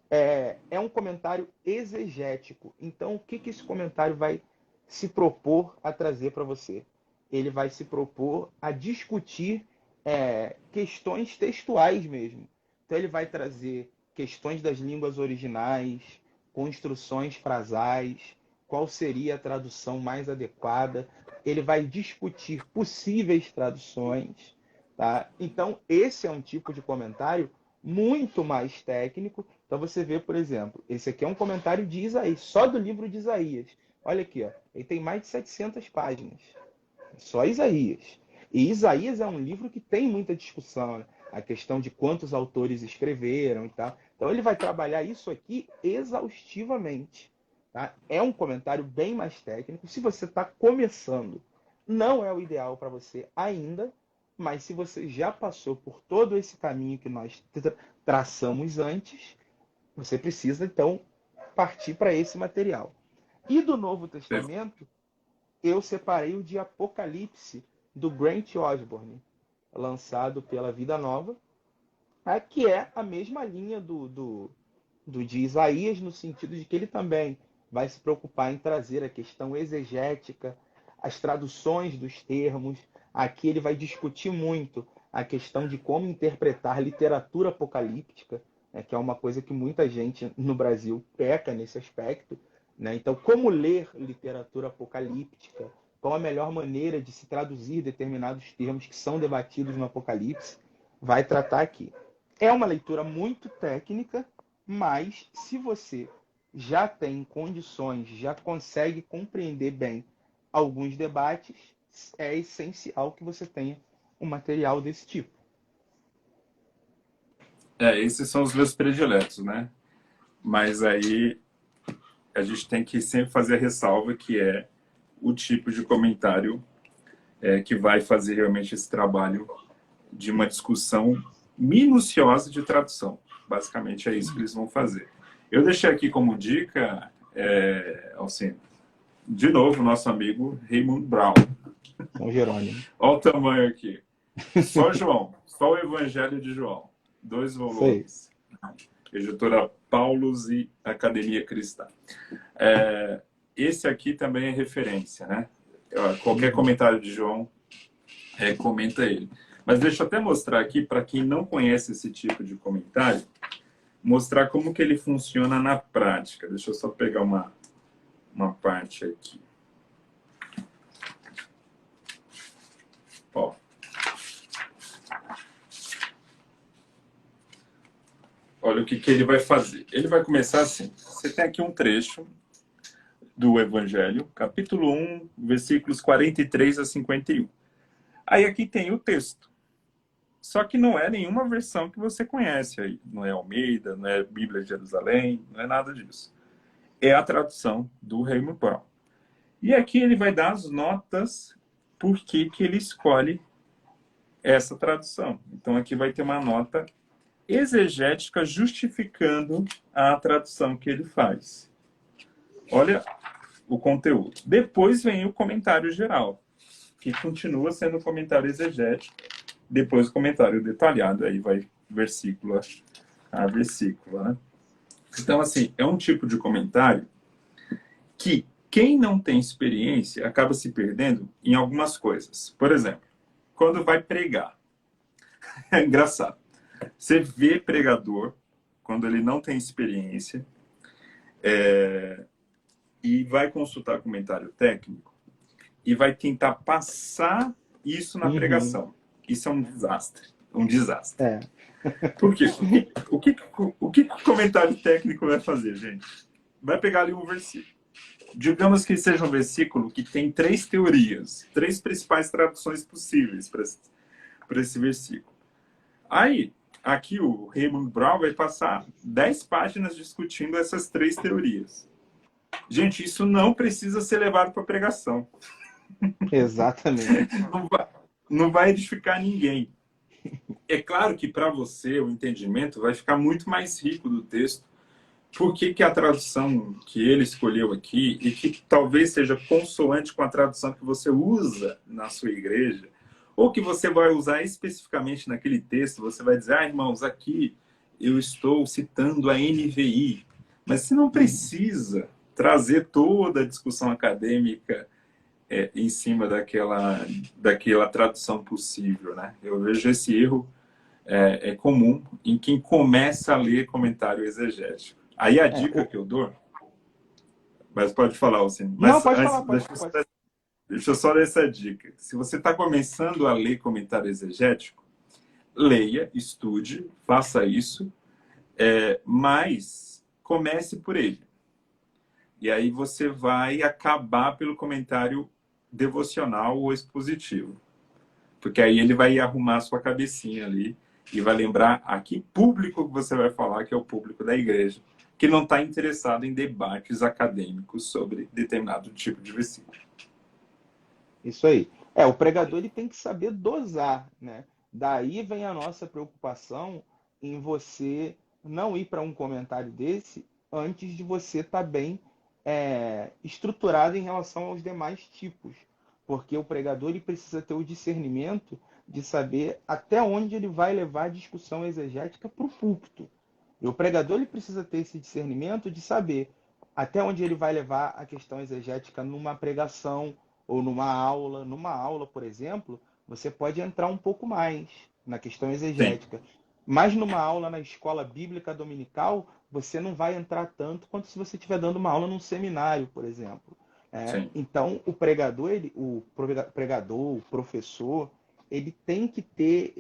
É um comentário exegético. Então, o que esse comentário vai se propor a trazer para você? Ele vai se propor a discutir questões textuais mesmo. Então, ele vai trazer questões das línguas originais, construções frasais, qual seria a tradução mais adequada. Ele vai discutir possíveis traduções. Tá? Então, esse é um tipo de comentário muito mais técnico. Então você vê, por exemplo, esse aqui é um comentário de Isaías, só do livro de Isaías. Olha aqui, ó, ele tem mais de 700 páginas. Só Isaías. E Isaías é um livro que tem muita discussão, né? A questão de quantos autores escreveram e tal. Então ele vai trabalhar isso aqui exaustivamente. Tá? É um comentário bem mais técnico. Se você está começando, não é o ideal para você ainda, mas se você já passou por todo esse caminho que nós traçamos antes, você precisa então partir para esse material. E do Novo Testamento, eu separei o de Apocalipse, do Grant Osborne, lançado pela Vida Nova, que é a mesma linha do de Isaías, no sentido de que ele também vai se preocupar em trazer a questão exegética, as traduções dos termos. Aqui ele vai discutir muito a questão de como interpretar literatura apocalíptica, né, que é uma coisa que muita gente no Brasil peca nesse aspecto. Né? Então, como ler literatura apocalíptica? Qual a melhor maneira de se traduzir determinados termos que são debatidos no Apocalipse? Vai tratar aqui. É uma leitura muito técnica, mas se você já tem condições, já consegue compreender bem alguns debates, é essencial que você tenha um material desse tipo. Esses são os meus prediletos, né? Mas aí a gente tem que sempre fazer a ressalva que é o tipo de comentário que vai fazer realmente esse trabalho de uma discussão minuciosa de tradução. Basicamente é isso que eles vão fazer. Eu deixei aqui como dica, Alcino, de novo, nosso amigo Raymond Brown. São Jerônimo. Olha o tamanho aqui. Só João, só o Evangelho de João. 2 Isso aí. volumes. Editora Paulus e Academia Cristã. Esse aqui também é referência, né? Qualquer comentário de João, comenta ele. Mas deixa eu até mostrar aqui, para quem não conhece esse tipo de comentário, mostrar como que ele funciona na prática. Deixa eu só pegar uma parte aqui. Ó. Olha o que ele vai fazer. Ele vai começar assim. Você tem aqui um trecho do Evangelho, capítulo 1, versículos 43 a 51. Aí aqui tem o texto. Só que não é nenhuma versão que você conhece aí. Não é Almeida, não é Bíblia de Jerusalém, não é nada disso. É a tradução do Raymond Brown. E aqui ele vai dar as notas por que ele escolhe essa tradução. Então aqui vai ter uma nota exegética justificando a tradução que ele faz. Olha o conteúdo. Depois vem o comentário geral, que continua sendo o comentário exegético, depois o comentário detalhado, aí vai versículo a versículo, né? Então, assim, é um tipo de comentário que quem não tem experiência acaba se perdendo em algumas coisas. Por exemplo, quando vai pregar. É engraçado. Você vê pregador, quando ele não tem experiência, e vai consultar comentário técnico, e vai tentar passar isso na Uhum. pregação. Isso é um desastre. Um desastre. É. Por quê? O que o comentário técnico vai fazer, gente? Vai pegar ali um versículo. Digamos que seja um versículo que tem 3 teorias, 3 principais traduções possíveis para esse versículo. Aí, aqui o Raymond Brown vai passar 10 páginas discutindo essas 3 teorias. Gente, isso não precisa ser levado para pregação. Exatamente. Não vai edificar ninguém. É claro que para você o entendimento vai ficar muito mais rico do texto. Por que a tradução que ele escolheu aqui, e que talvez seja consoante com a tradução que você usa na sua igreja, ou que você vai usar especificamente naquele texto, você vai dizer, irmãos, aqui eu estou citando a NVI. Mas você não precisa trazer toda a discussão acadêmica em cima daquela tradução possível, né? Eu vejo esse erro comum em quem começa a ler comentário exegético. Aí a É, dica que eu dou, mas pode falar, Alcino. Não, Mas pode antes, falar, pode. deixa eu só dar essa dica. Se você está começando a ler comentário exegético, leia, estude, faça isso, mas comece por ele. E aí você vai acabar pelo comentário devocional ou expositivo. Porque aí ele vai arrumar a sua cabecinha ali e vai lembrar a que público que você vai falar, que é o público da igreja, que não está interessado em debates acadêmicos sobre determinado tipo de versículo. Isso aí. O pregador ele tem que saber dosar, né? Daí vem a nossa preocupação em você não ir para um comentário desse antes de você estar bem estruturado em relação aos demais tipos. Porque o pregador ele precisa ter o discernimento de saber até onde ele vai levar a discussão exegética para o púlpito. E o pregador ele precisa ter esse discernimento de saber até onde ele vai levar a questão exegética numa pregação ou numa aula. Numa aula, por exemplo, você pode entrar um pouco mais na questão Sim, exegética. Mas numa aula na escola bíblica dominical, você não vai entrar tanto quanto se você estiver dando uma aula num seminário, por exemplo. sim. Então, o professor, ele tem que ter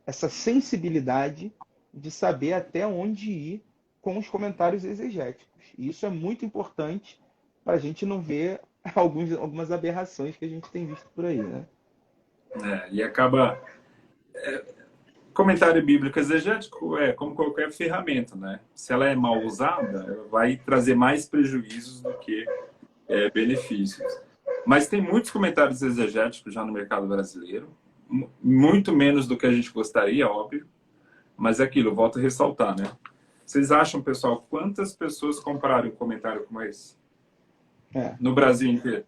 essa sensibilidade de saber até onde ir com os comentários exegéticos. E isso é muito importante para a gente não ver algumas aberrações que a gente tem visto por aí, né? E acaba... Comentário bíblico exegético é como qualquer ferramenta, né? Se ela é mal usada, ela vai trazer mais prejuízos do que benefícios. Mas tem muitos comentários exegéticos já no mercado brasileiro, muito menos do que a gente gostaria, óbvio, mas é aquilo, eu volto a ressaltar, né? Vocês acham, pessoal, quantas pessoas compraram um comentário como esse? É. No Brasil inteiro?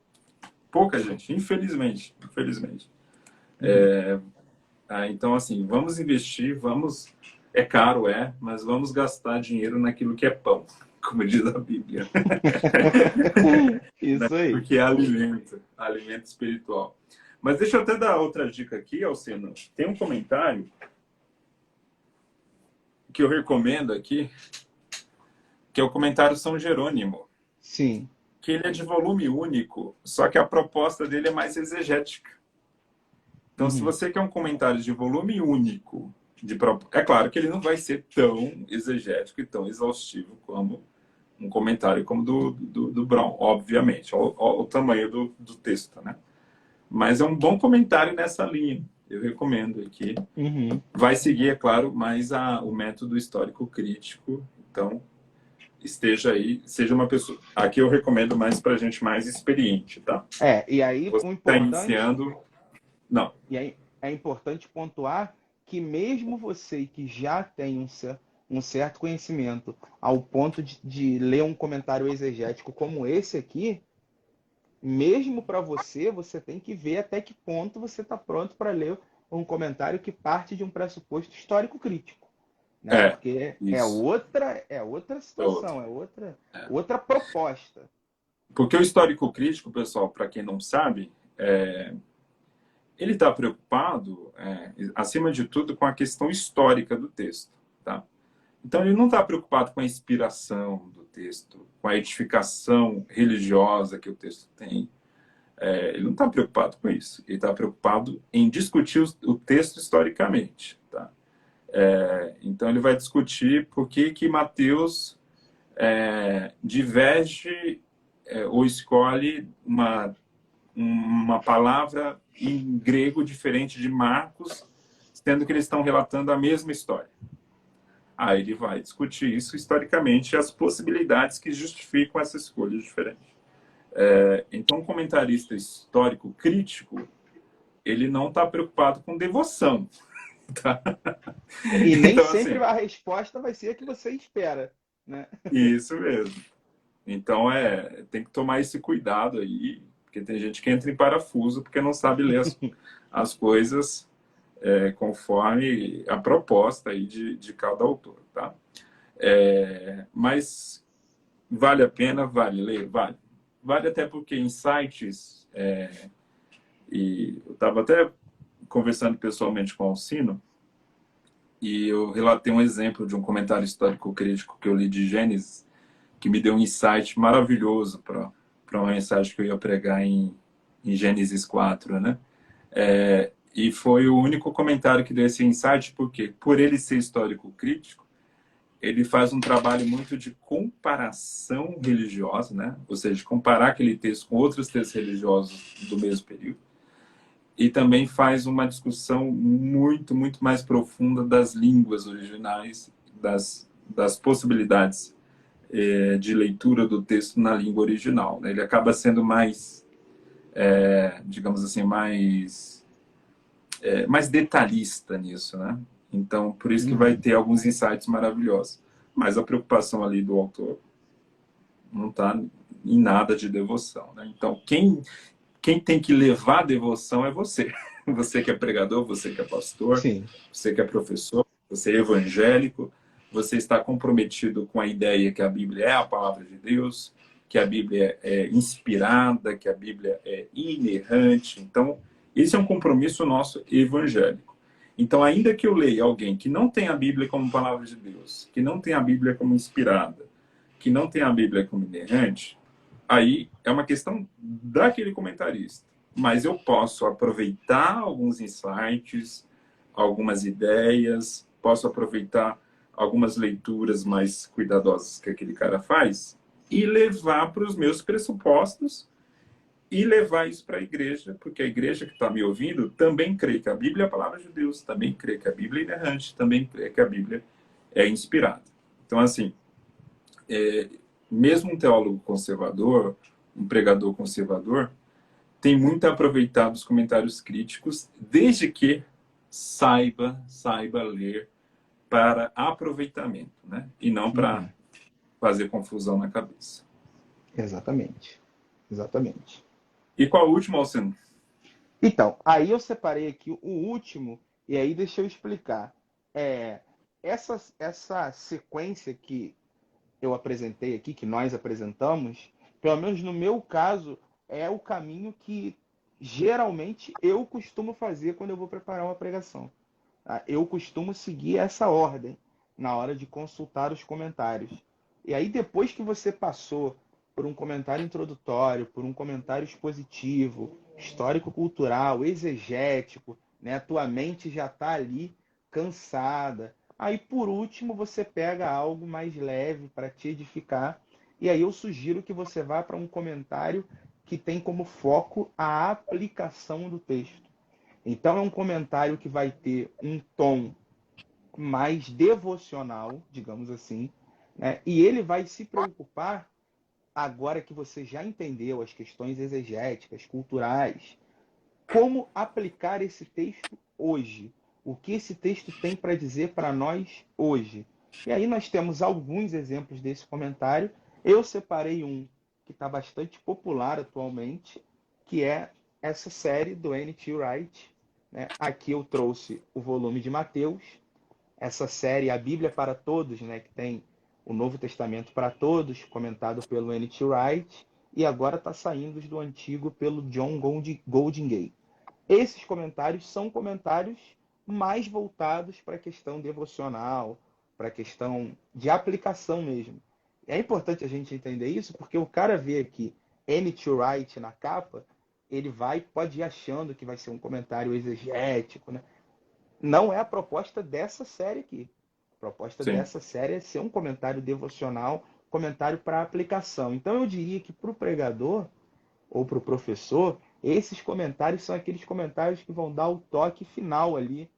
Pouca gente, infelizmente. Infelizmente. Então, assim, vamos investir, vamos... É caro, mas vamos gastar dinheiro naquilo que é pão, como diz a Bíblia. Isso aí. Porque é alimento espiritual. Mas deixa eu até dar outra dica aqui, Alcino. Tem um comentário que eu recomendo aqui, que é o comentário São Jerônimo, Sim. que ele é de volume único, só que a proposta dele é mais exegética. Então, se Uhum. você quer um comentário de volume único, é claro que ele não vai ser tão exegético e tão exaustivo como um comentário como do Brown, obviamente. Olha o tamanho do texto, né? Mas é um bom comentário nessa linha. Eu recomendo aqui. Uhum. Vai seguir, é claro, mais o método histórico crítico. Então, esteja aí, seja uma pessoa. Aqui eu recomendo mais para gente mais experiente, tá? E aí Você o está importante, iniciando, não. e aí é importante pontuar que mesmo você que já tem um certo conhecimento ao ponto de ler um comentário exegético como esse aqui, mesmo para você, você tem que ver até que ponto você está pronto para ler um comentário que parte de um pressuposto histórico crítico, né? É, Porque isso. é outra É outro. situação, outra proposta. Porque o histórico crítico, pessoal, para quem não sabe, ele está preocupado, acima de tudo, com a questão histórica do texto, tá? Então ele não está preocupado com a inspiração do texto, com a edificação religiosa que o texto tem. Ele não está preocupado com isso. Ele está preocupado em discutir o texto historicamente, tá? Então ele vai discutir por que Mateus diverge ou escolhe uma palavra em grego diferente de Marcos, sendo que eles estão relatando a mesma história. Aí ele vai discutir isso historicamente e as possibilidades que justificam essa escolha diferente. Então, um comentarista histórico crítico, ele não está preocupado com devoção. Tá? E nem Então, sempre assim, a resposta vai ser a que você espera, né? isso mesmo. Então, tem que tomar esse cuidado aí, porque tem gente que entra em parafuso porque não sabe ler as coisas conforme a proposta aí de cada autor, tá? Mas vale a pena, vale ler, vale. Vale até porque em sites, e eu estava até conversando pessoalmente com o Alcino, e eu relatei um exemplo de um comentário histórico crítico que eu li de Gênesis, que me deu um insight maravilhoso para uma mensagem que eu ia pregar em Gênesis 4, né? E foi o único comentário que deu esse insight, porque por ele ser histórico crítico, ele faz um trabalho muito de comparação religiosa, né? Ou seja, comparar aquele texto com outros textos religiosos do mesmo período. E também faz uma discussão muito, muito mais profunda das línguas originais, das possibilidades de leitura do texto na língua original, né? Ele acaba sendo mais, digamos assim, mais detalhista nisso, né? Então, por isso que vai Uhum. ter alguns insights maravilhosos. Mas a preocupação ali do autor não está em nada de devoção, né? Então, quem tem que levar a devoção é você. Você que é pregador, você que é pastor, Sim. você que é professor, você é evangélico, você está comprometido com a ideia que a Bíblia é a palavra de Deus, que a Bíblia é inspirada, que a Bíblia é inerrante. Então, esse é um compromisso nosso evangélico. Então, ainda que eu leia alguém que não tem a Bíblia como palavra de Deus, que não tem a Bíblia como inspirada, que não tem a Bíblia como inerrante, aí é uma questão daquele comentarista. Mas eu posso aproveitar alguns insights, algumas ideias, posso aproveitar algumas leituras mais cuidadosas que aquele cara faz e levar para os meus pressupostos e levar isso para a igreja, porque a igreja que está me ouvindo também crê que a Bíblia é a palavra de Deus, também crê que a Bíblia é inerrante, também crê que a Bíblia é inspirada. Então, assim, mesmo um teólogo conservador, um pregador conservador, tem muito a aproveitar dos comentários críticos, desde que saiba ler para aproveitamento, né? E não para Uhum. fazer confusão na cabeça. Exatamente. Exatamente. E qual o último, Alcino? Então, aí eu separei aqui o último, e aí deixa eu explicar. É, essa sequência que eu apresentei aqui, que nós apresentamos, pelo menos no meu caso, é o caminho que geralmente eu costumo fazer quando eu vou preparar uma pregação. Tá? Eu costumo seguir essa ordem na hora de consultar os comentários. E aí, depois que você passou por um comentário introdutório, por um comentário expositivo, histórico-cultural, exegético, né? A tua mente já está ali cansada. Aí, por último, você pega algo mais leve para te edificar. E aí eu sugiro que você vá para um comentário que tem como foco a aplicação do texto. Então, é um comentário que vai ter um tom mais devocional, digamos assim, né? E ele vai se preocupar, agora que você já entendeu as questões exegéticas, culturais, como aplicar esse texto hoje. O que esse texto tem para dizer para nós hoje. E aí nós temos alguns exemplos desse comentário. Eu separei um que está bastante popular atualmente, que é essa série do N.T. Wright, né? Aqui eu trouxe o volume de Mateus, essa série A Bíblia para Todos, né? Que tem o Novo Testamento para Todos, comentado pelo N.T. Wright, e agora está saindo do Antigo pelo John Goldingay. Esses comentários são comentários mais voltados para a questão devocional, para a questão de aplicação mesmo. É importante a gente entender isso, porque o cara vê aqui N.T. Wright na capa, pode ir achando que vai ser um comentário exegético, né? Não é a proposta dessa série aqui. A proposta Sim. dessa série é ser um comentário devocional, comentário para aplicação. Então eu diria que para o pregador ou para o professor, esses comentários são aqueles comentários que vão dar o toque final ali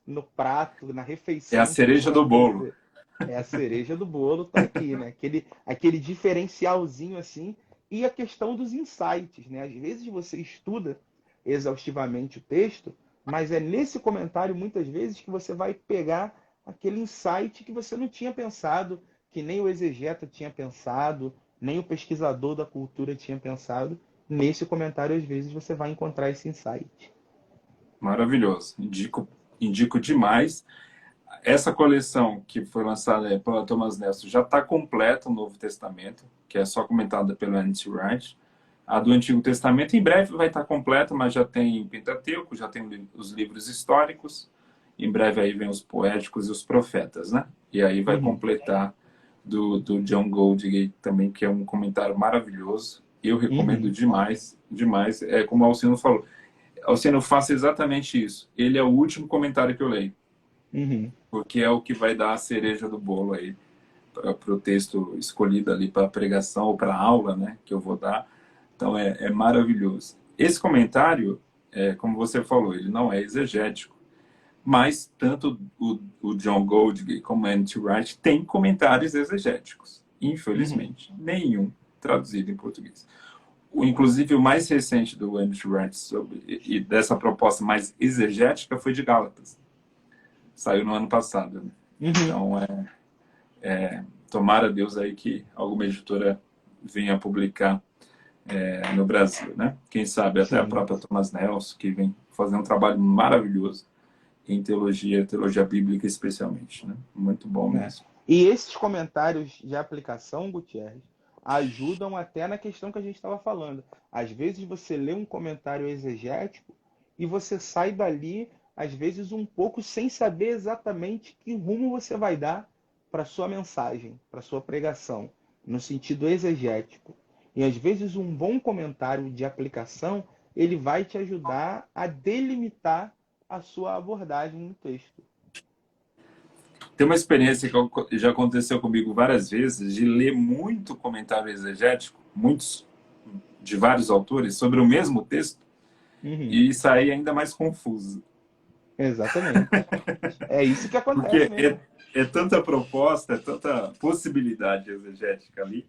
no prato, na É a refeição que você cereja vai do bolo. fazer. É a cereja do bolo, tá aqui, né? Aquele diferencialzinho assim. E a questão dos insights, né? Às vezes você estuda exaustivamente o texto, mas é nesse comentário, muitas vezes, que você vai pegar aquele insight que você não tinha pensado, que nem o exegeta tinha pensado, nem o pesquisador da cultura tinha pensado. Nesse comentário, às vezes, você vai encontrar esse insight. Maravilhoso. Indico demais. Essa coleção que foi lançada pela Thomas Nelson já está completa, o Novo Testamento, que é só comentada pelo N.T. Wright. A do Antigo Testamento em breve vai estar completa, mas já tem Pentateuco, já tem os livros históricos. Em breve aí vem os poéticos e os profetas, né? E aí vai Uhum, completar do John Goldingay também, que é um comentário maravilhoso. Eu recomendo uhum, demais, demais. É como o Alcino falou. Alcino, faça exatamente isso. Ele é o último comentário que eu leio, uhum. porque é o que vai dar a cereja do bolo aí para o texto escolhido ali para a pregação ou para a aula, né, que eu vou dar. Então é maravilhoso. Esse comentário, como você falou, ele não é exegético, mas tanto o John Goldingay como o N.T. Wright têm comentários exegéticos. Uhum. Infelizmente, nenhum traduzido em português. Inclusive, o mais recente do N.T. Wright e dessa proposta mais exegética foi de Gálatas. Saiu no ano passado. Né? Uhum. Então, tomara Deus aí que alguma editora venha publicar no Brasil, né? Quem sabe até a Sim, própria Thomas Nelson, que vem fazer um trabalho maravilhoso em teologia bíblica especialmente, né? Muito bom né? mesmo. E esses comentários de aplicação, Gutierrez, ajudam até na questão que a gente estava falando. Às vezes você lê um comentário exegético e você sai dali, às vezes, um pouco sem saber exatamente que rumo você vai dar para sua mensagem, para sua pregação, no sentido exegético. E às vezes um bom comentário de aplicação, ele vai te ajudar a delimitar a sua abordagem no texto. Tem uma experiência que já aconteceu comigo várias vezes de ler muito comentário exegético, muitos de vários autores sobre o mesmo texto Uhum, e sair ainda mais confuso. exatamente. É isso que acontece Porque mesmo. é tanta proposta, é tanta possibilidade exegética ali,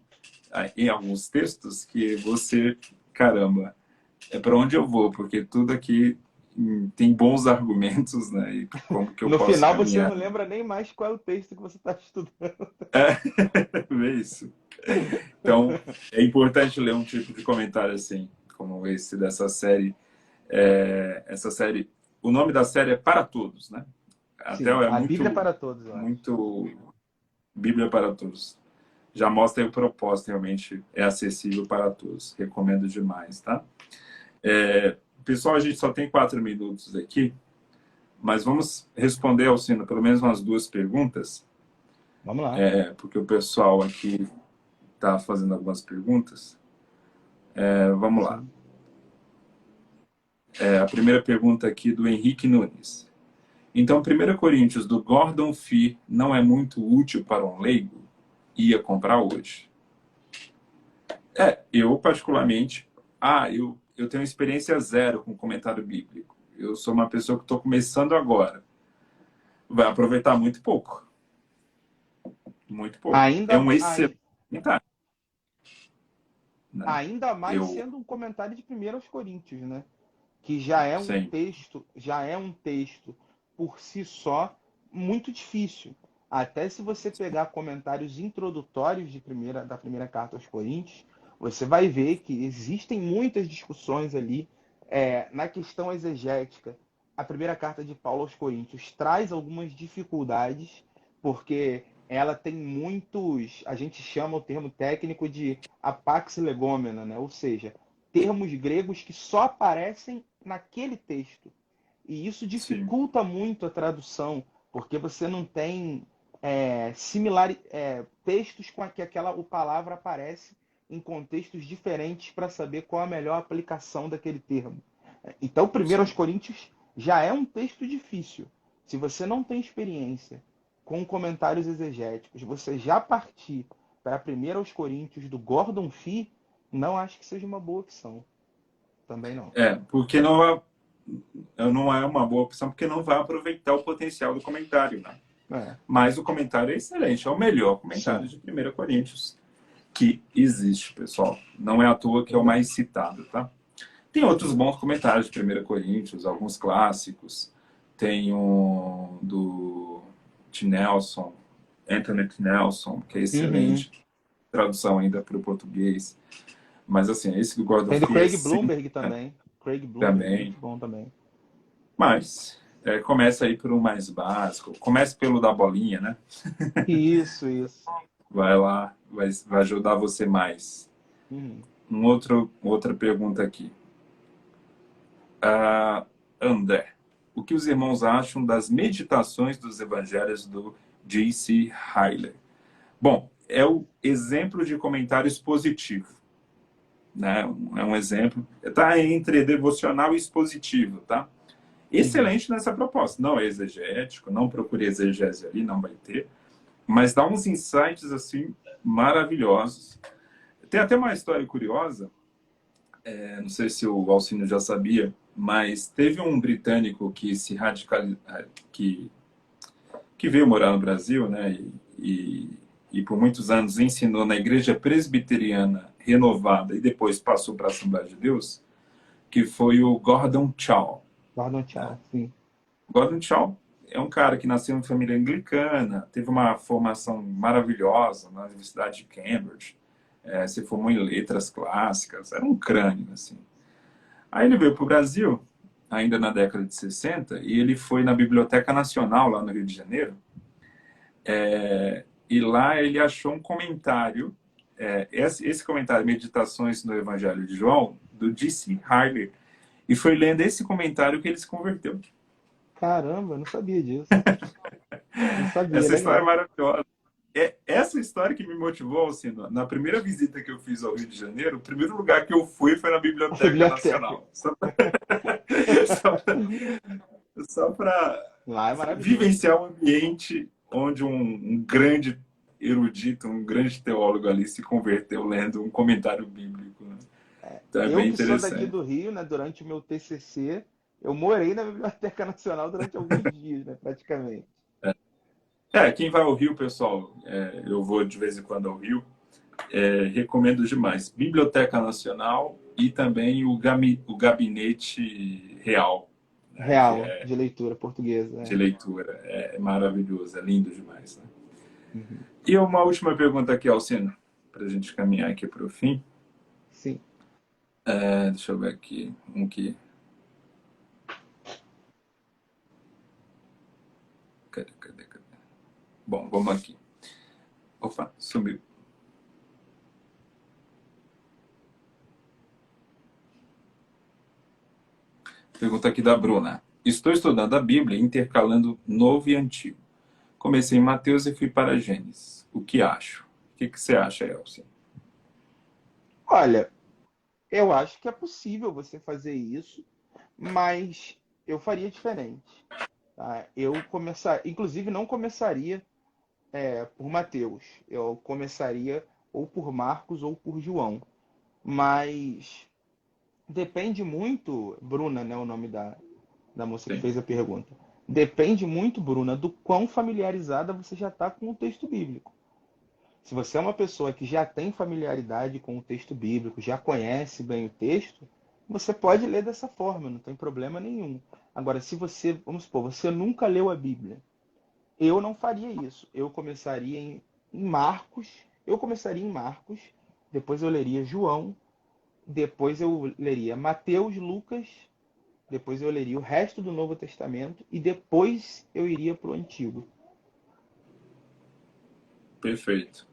em alguns textos, que você, caramba, é para onde eu vou, porque tudo aqui tem bons argumentos, né? E como que eu No posso final você não caminhar. lembra nem mais qual é o texto que você está estudando. É, é isso. Então, é importante ler um tipo de comentário assim, como esse dessa série. Essa série, o nome da série é Para Todos, né? Até Sim, é a Bíblia muito, para todos, eu acho. muito Bíblia para Todos. Já mostra aí o propósito, realmente é acessível para todos. Recomendo demais, tá? Pessoal, a gente só tem 4 minutos aqui, mas vamos responder, Alcino, pelo menos umas duas perguntas, Vamos lá. porque o pessoal aqui está fazendo algumas perguntas. Vamos lá. Sim. A primeira pergunta aqui do Henrique Nunes. Então, 1 Coríntios do Gordon Fee não é muito útil para um leigo? Ia comprar hoje? Eu particularmente, eu tenho experiência zero com comentário bíblico. Eu sou uma pessoa que estou começando agora. Vai aproveitar muito pouco. muito pouco. É Ainda, um ai- excelente comentário, né? ainda mais Eu, sendo um comentário de 1 aos Coríntios, né? Que sim, já é um texto por si só muito difícil. Até se você pegar comentários introdutórios da primeira carta aos Coríntios, você vai ver que existem muitas discussões ali na questão exegética. A primeira carta de Paulo aos Coríntios traz algumas dificuldades, porque ela tem muitos, a gente chama o termo técnico de apax legomena, né? Ou seja, termos gregos que só aparecem naquele texto. E isso sim, dificulta muito a tradução, porque você não tem textos com que aquela palavra aparece em contextos diferentes para saber qual a melhor aplicação daquele termo. Então, primeiro aos sim. Coríntios já é um texto difícil. Se você não tem experiência com comentários exegéticos, você já partir para primeiro aos Coríntios do Gordon Fee, não acho que seja uma boa opção. Também não. Porque não é uma boa opção, porque não vai aproveitar o potencial do comentário, né? É, Mas o comentário é excelente, é o melhor comentário sim, de 1 Coríntios que existe, pessoal. Não é à toa que é o verdade. mais citado, tá? Tem outros bons comentários de 1 Coríntios, alguns clássicos. Tem um do T. Nelson, Anthony T. Nelson, que é Uhum. excelente. Tradução ainda para o português. Mas, assim, esse do Gordon Tem do Fee é Craig sempre Bloomberg também. Craig Bloomberg, também. muito bom também. Mas, começa aí por um mais básico. Comece pelo da bolinha, né? Isso. Vai lá, vai ajudar você mais. Uhum. Outra pergunta aqui. André, o que os irmãos acham das meditações dos evangelhos do J.C. Hyler? Bom, é o exemplo de comentário expositivo, né? É um exemplo. Está entre devocional e expositivo, tá? Uhum. Excelente nessa proposta. Não é exegético, não procure exegese ali, não vai ter. Mas dá uns insights, assim, maravilhosos. Tem até uma história curiosa, não sei se o Alcino já sabia, mas teve um britânico que se radicalizou, que veio morar no Brasil, né, e por muitos anos ensinou na Igreja Presbiteriana Renovada e depois passou para a Assembleia de Deus, que foi o Gordon Chow. Gordon Né? Tchau, sim. Gordon Chow é um cara que nasceu em família anglicana, teve uma formação maravilhosa na Universidade de Cambridge, se formou em letras clássicas, era um crânio, assim. Aí ele veio para o Brasil, ainda na década de 60, e ele foi na Biblioteca Nacional, lá no Rio de Janeiro, e lá ele achou um comentário, esse comentário, Meditações no Evangelho de João, do D.C. Harley, e foi lendo esse comentário que ele se converteu. Caramba, eu não sabia disso. Não sabia, Essa história é legal. maravilhosa. É essa história que me motivou, assim, na primeira visita que eu fiz ao Rio de Janeiro, o primeiro lugar que eu fui foi na A Biblioteca biblioteca. Nacional. Só para Lá é maravilhoso. vivenciar um ambiente onde um grande erudito, um grande teólogo ali se converteu lendo um comentário bíblico. Né? Então é Eu bem que sou daqui interessante. do Rio, né, durante o meu TCC, eu morei na Biblioteca Nacional durante alguns dias, né, praticamente. Quem vai ao Rio, pessoal, eu vou de vez em quando ao Rio, recomendo demais. Biblioteca Nacional e também o Gabinete Real, né, que Real, é de leitura portuguesa. de leitura. É maravilhoso, é lindo demais. Né? Uhum. E uma última pergunta aqui, Alcino, para a gente caminhar aqui para o fim. Sim. Deixa eu ver aqui. Um que. Cadê? Bom, vamos aqui. Opa, sumiu. Pergunta aqui da Bruna. Estou estudando a Bíblia intercalando Novo e Antigo. Comecei em Mateus e fui para Gênesis. O que acho? O que você acha, Elcio? Olha, eu acho que é possível você fazer isso, mas eu faria diferente. Tá? Inclusive, não começaria por Mateus. Eu começaria ou por Marcos ou por João. Mas depende muito, Bruna, né, o nome da moça que Sim, fez a pergunta. Depende muito, Bruna, do quão familiarizada você já está com o texto bíblico. Se você é uma pessoa que já tem familiaridade com o texto bíblico, já conhece bem o texto, você pode ler dessa forma, não tem problema nenhum. Agora, se você, vamos supor, você nunca leu a Bíblia, eu não faria isso. Em Marcos, eu começaria em Marcos, depois eu leria João, depois eu leria Mateus, Lucas, depois eu leria o resto do Novo Testamento e depois eu iria para o Antigo. Perfeito.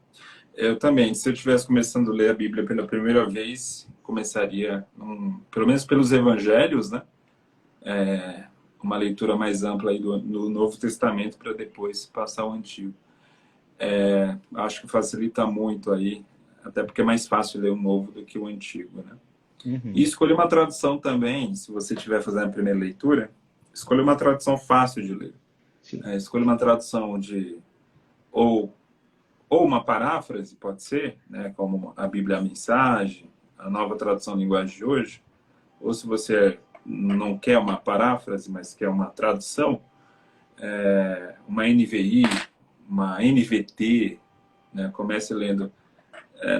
Eu também, se eu estivesse começando a ler a Bíblia pela primeira vez, começaria, pelo menos pelos evangelhos, né? Uma leitura mais ampla aí do Novo Testamento para depois passar ao Antigo. Acho que facilita muito aí, até porque é mais fácil ler o Novo do que o Antigo, né? E Uhum. escolher uma tradução também, se você estiver fazendo a primeira leitura, escolha uma tradução fácil de ler. Sim. Escolha uma tradução de ou uma paráfrase, pode ser, né, como a Bíblia a Mensagem, a nova tradução linguagem de hoje, ou se você não quer uma paráfrase, mas quer uma tradução, uma NVI, uma NVT, né, comece lendo.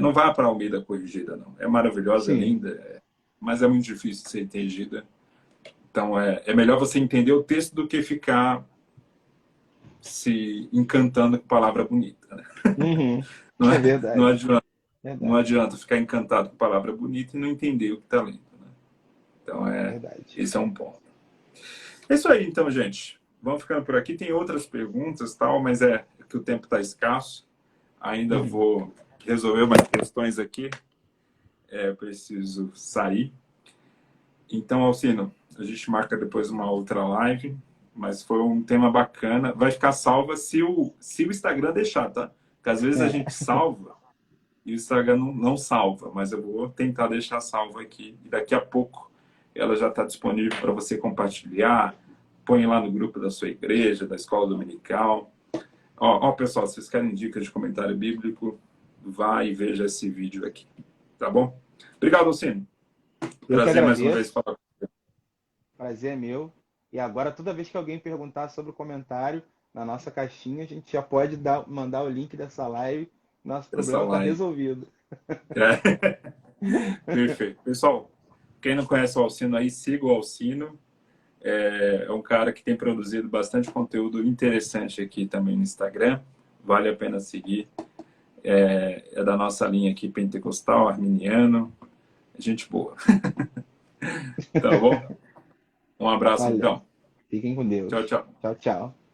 Não vá para a Almeida Corrigida, não. É maravilhosa, é Sim. linda, mas é muito difícil de ser entendida. Então, é melhor você entender o texto do que ficar se encantando com palavra bonita, né? Uhum. Não, É não verdade. adianta. Não Verdade. adianta ficar encantado com palavra bonita e não entender o que está lendo, né? Então, Verdade. esse é um ponto. É isso aí, então, gente. Vamos ficando por aqui. Tem outras perguntas, tal, mas é que o tempo está escasso. Ainda Uhum. vou resolver umas questões aqui. Preciso sair. Então, Alcino, a gente marca depois uma outra live, mas foi um tema bacana. Vai ficar salva se o Instagram deixar, tá? Porque às vezes a É. gente salva e o Instagram não salva, mas eu vou tentar deixar salvo aqui. E daqui a pouco ela já está disponível para você compartilhar. Põe lá no grupo da sua igreja, da escola dominical. Ó, pessoal, se vocês querem dicas de comentário bíblico, vá e veja esse vídeo aqui. Tá bom? Obrigado, Alcino. Eu que Prazer mais uma vez agradeço. falar. Prazer é meu. E agora, toda vez que alguém perguntar sobre o comentário, na nossa caixinha, a gente já pode mandar o link dessa live. Nosso Essa problema está live. resolvido. Perfeito. Pessoal, quem não conhece o Alcino aí, siga o Alcino. É um cara que tem produzido bastante conteúdo interessante aqui também no Instagram. Vale a pena seguir. É da nossa linha aqui pentecostal, arminiano. Gente boa. Tá bom? Um abraço, Valeu. então. Fiquem com Tchau, Deus. tchau. Tchau, tchau.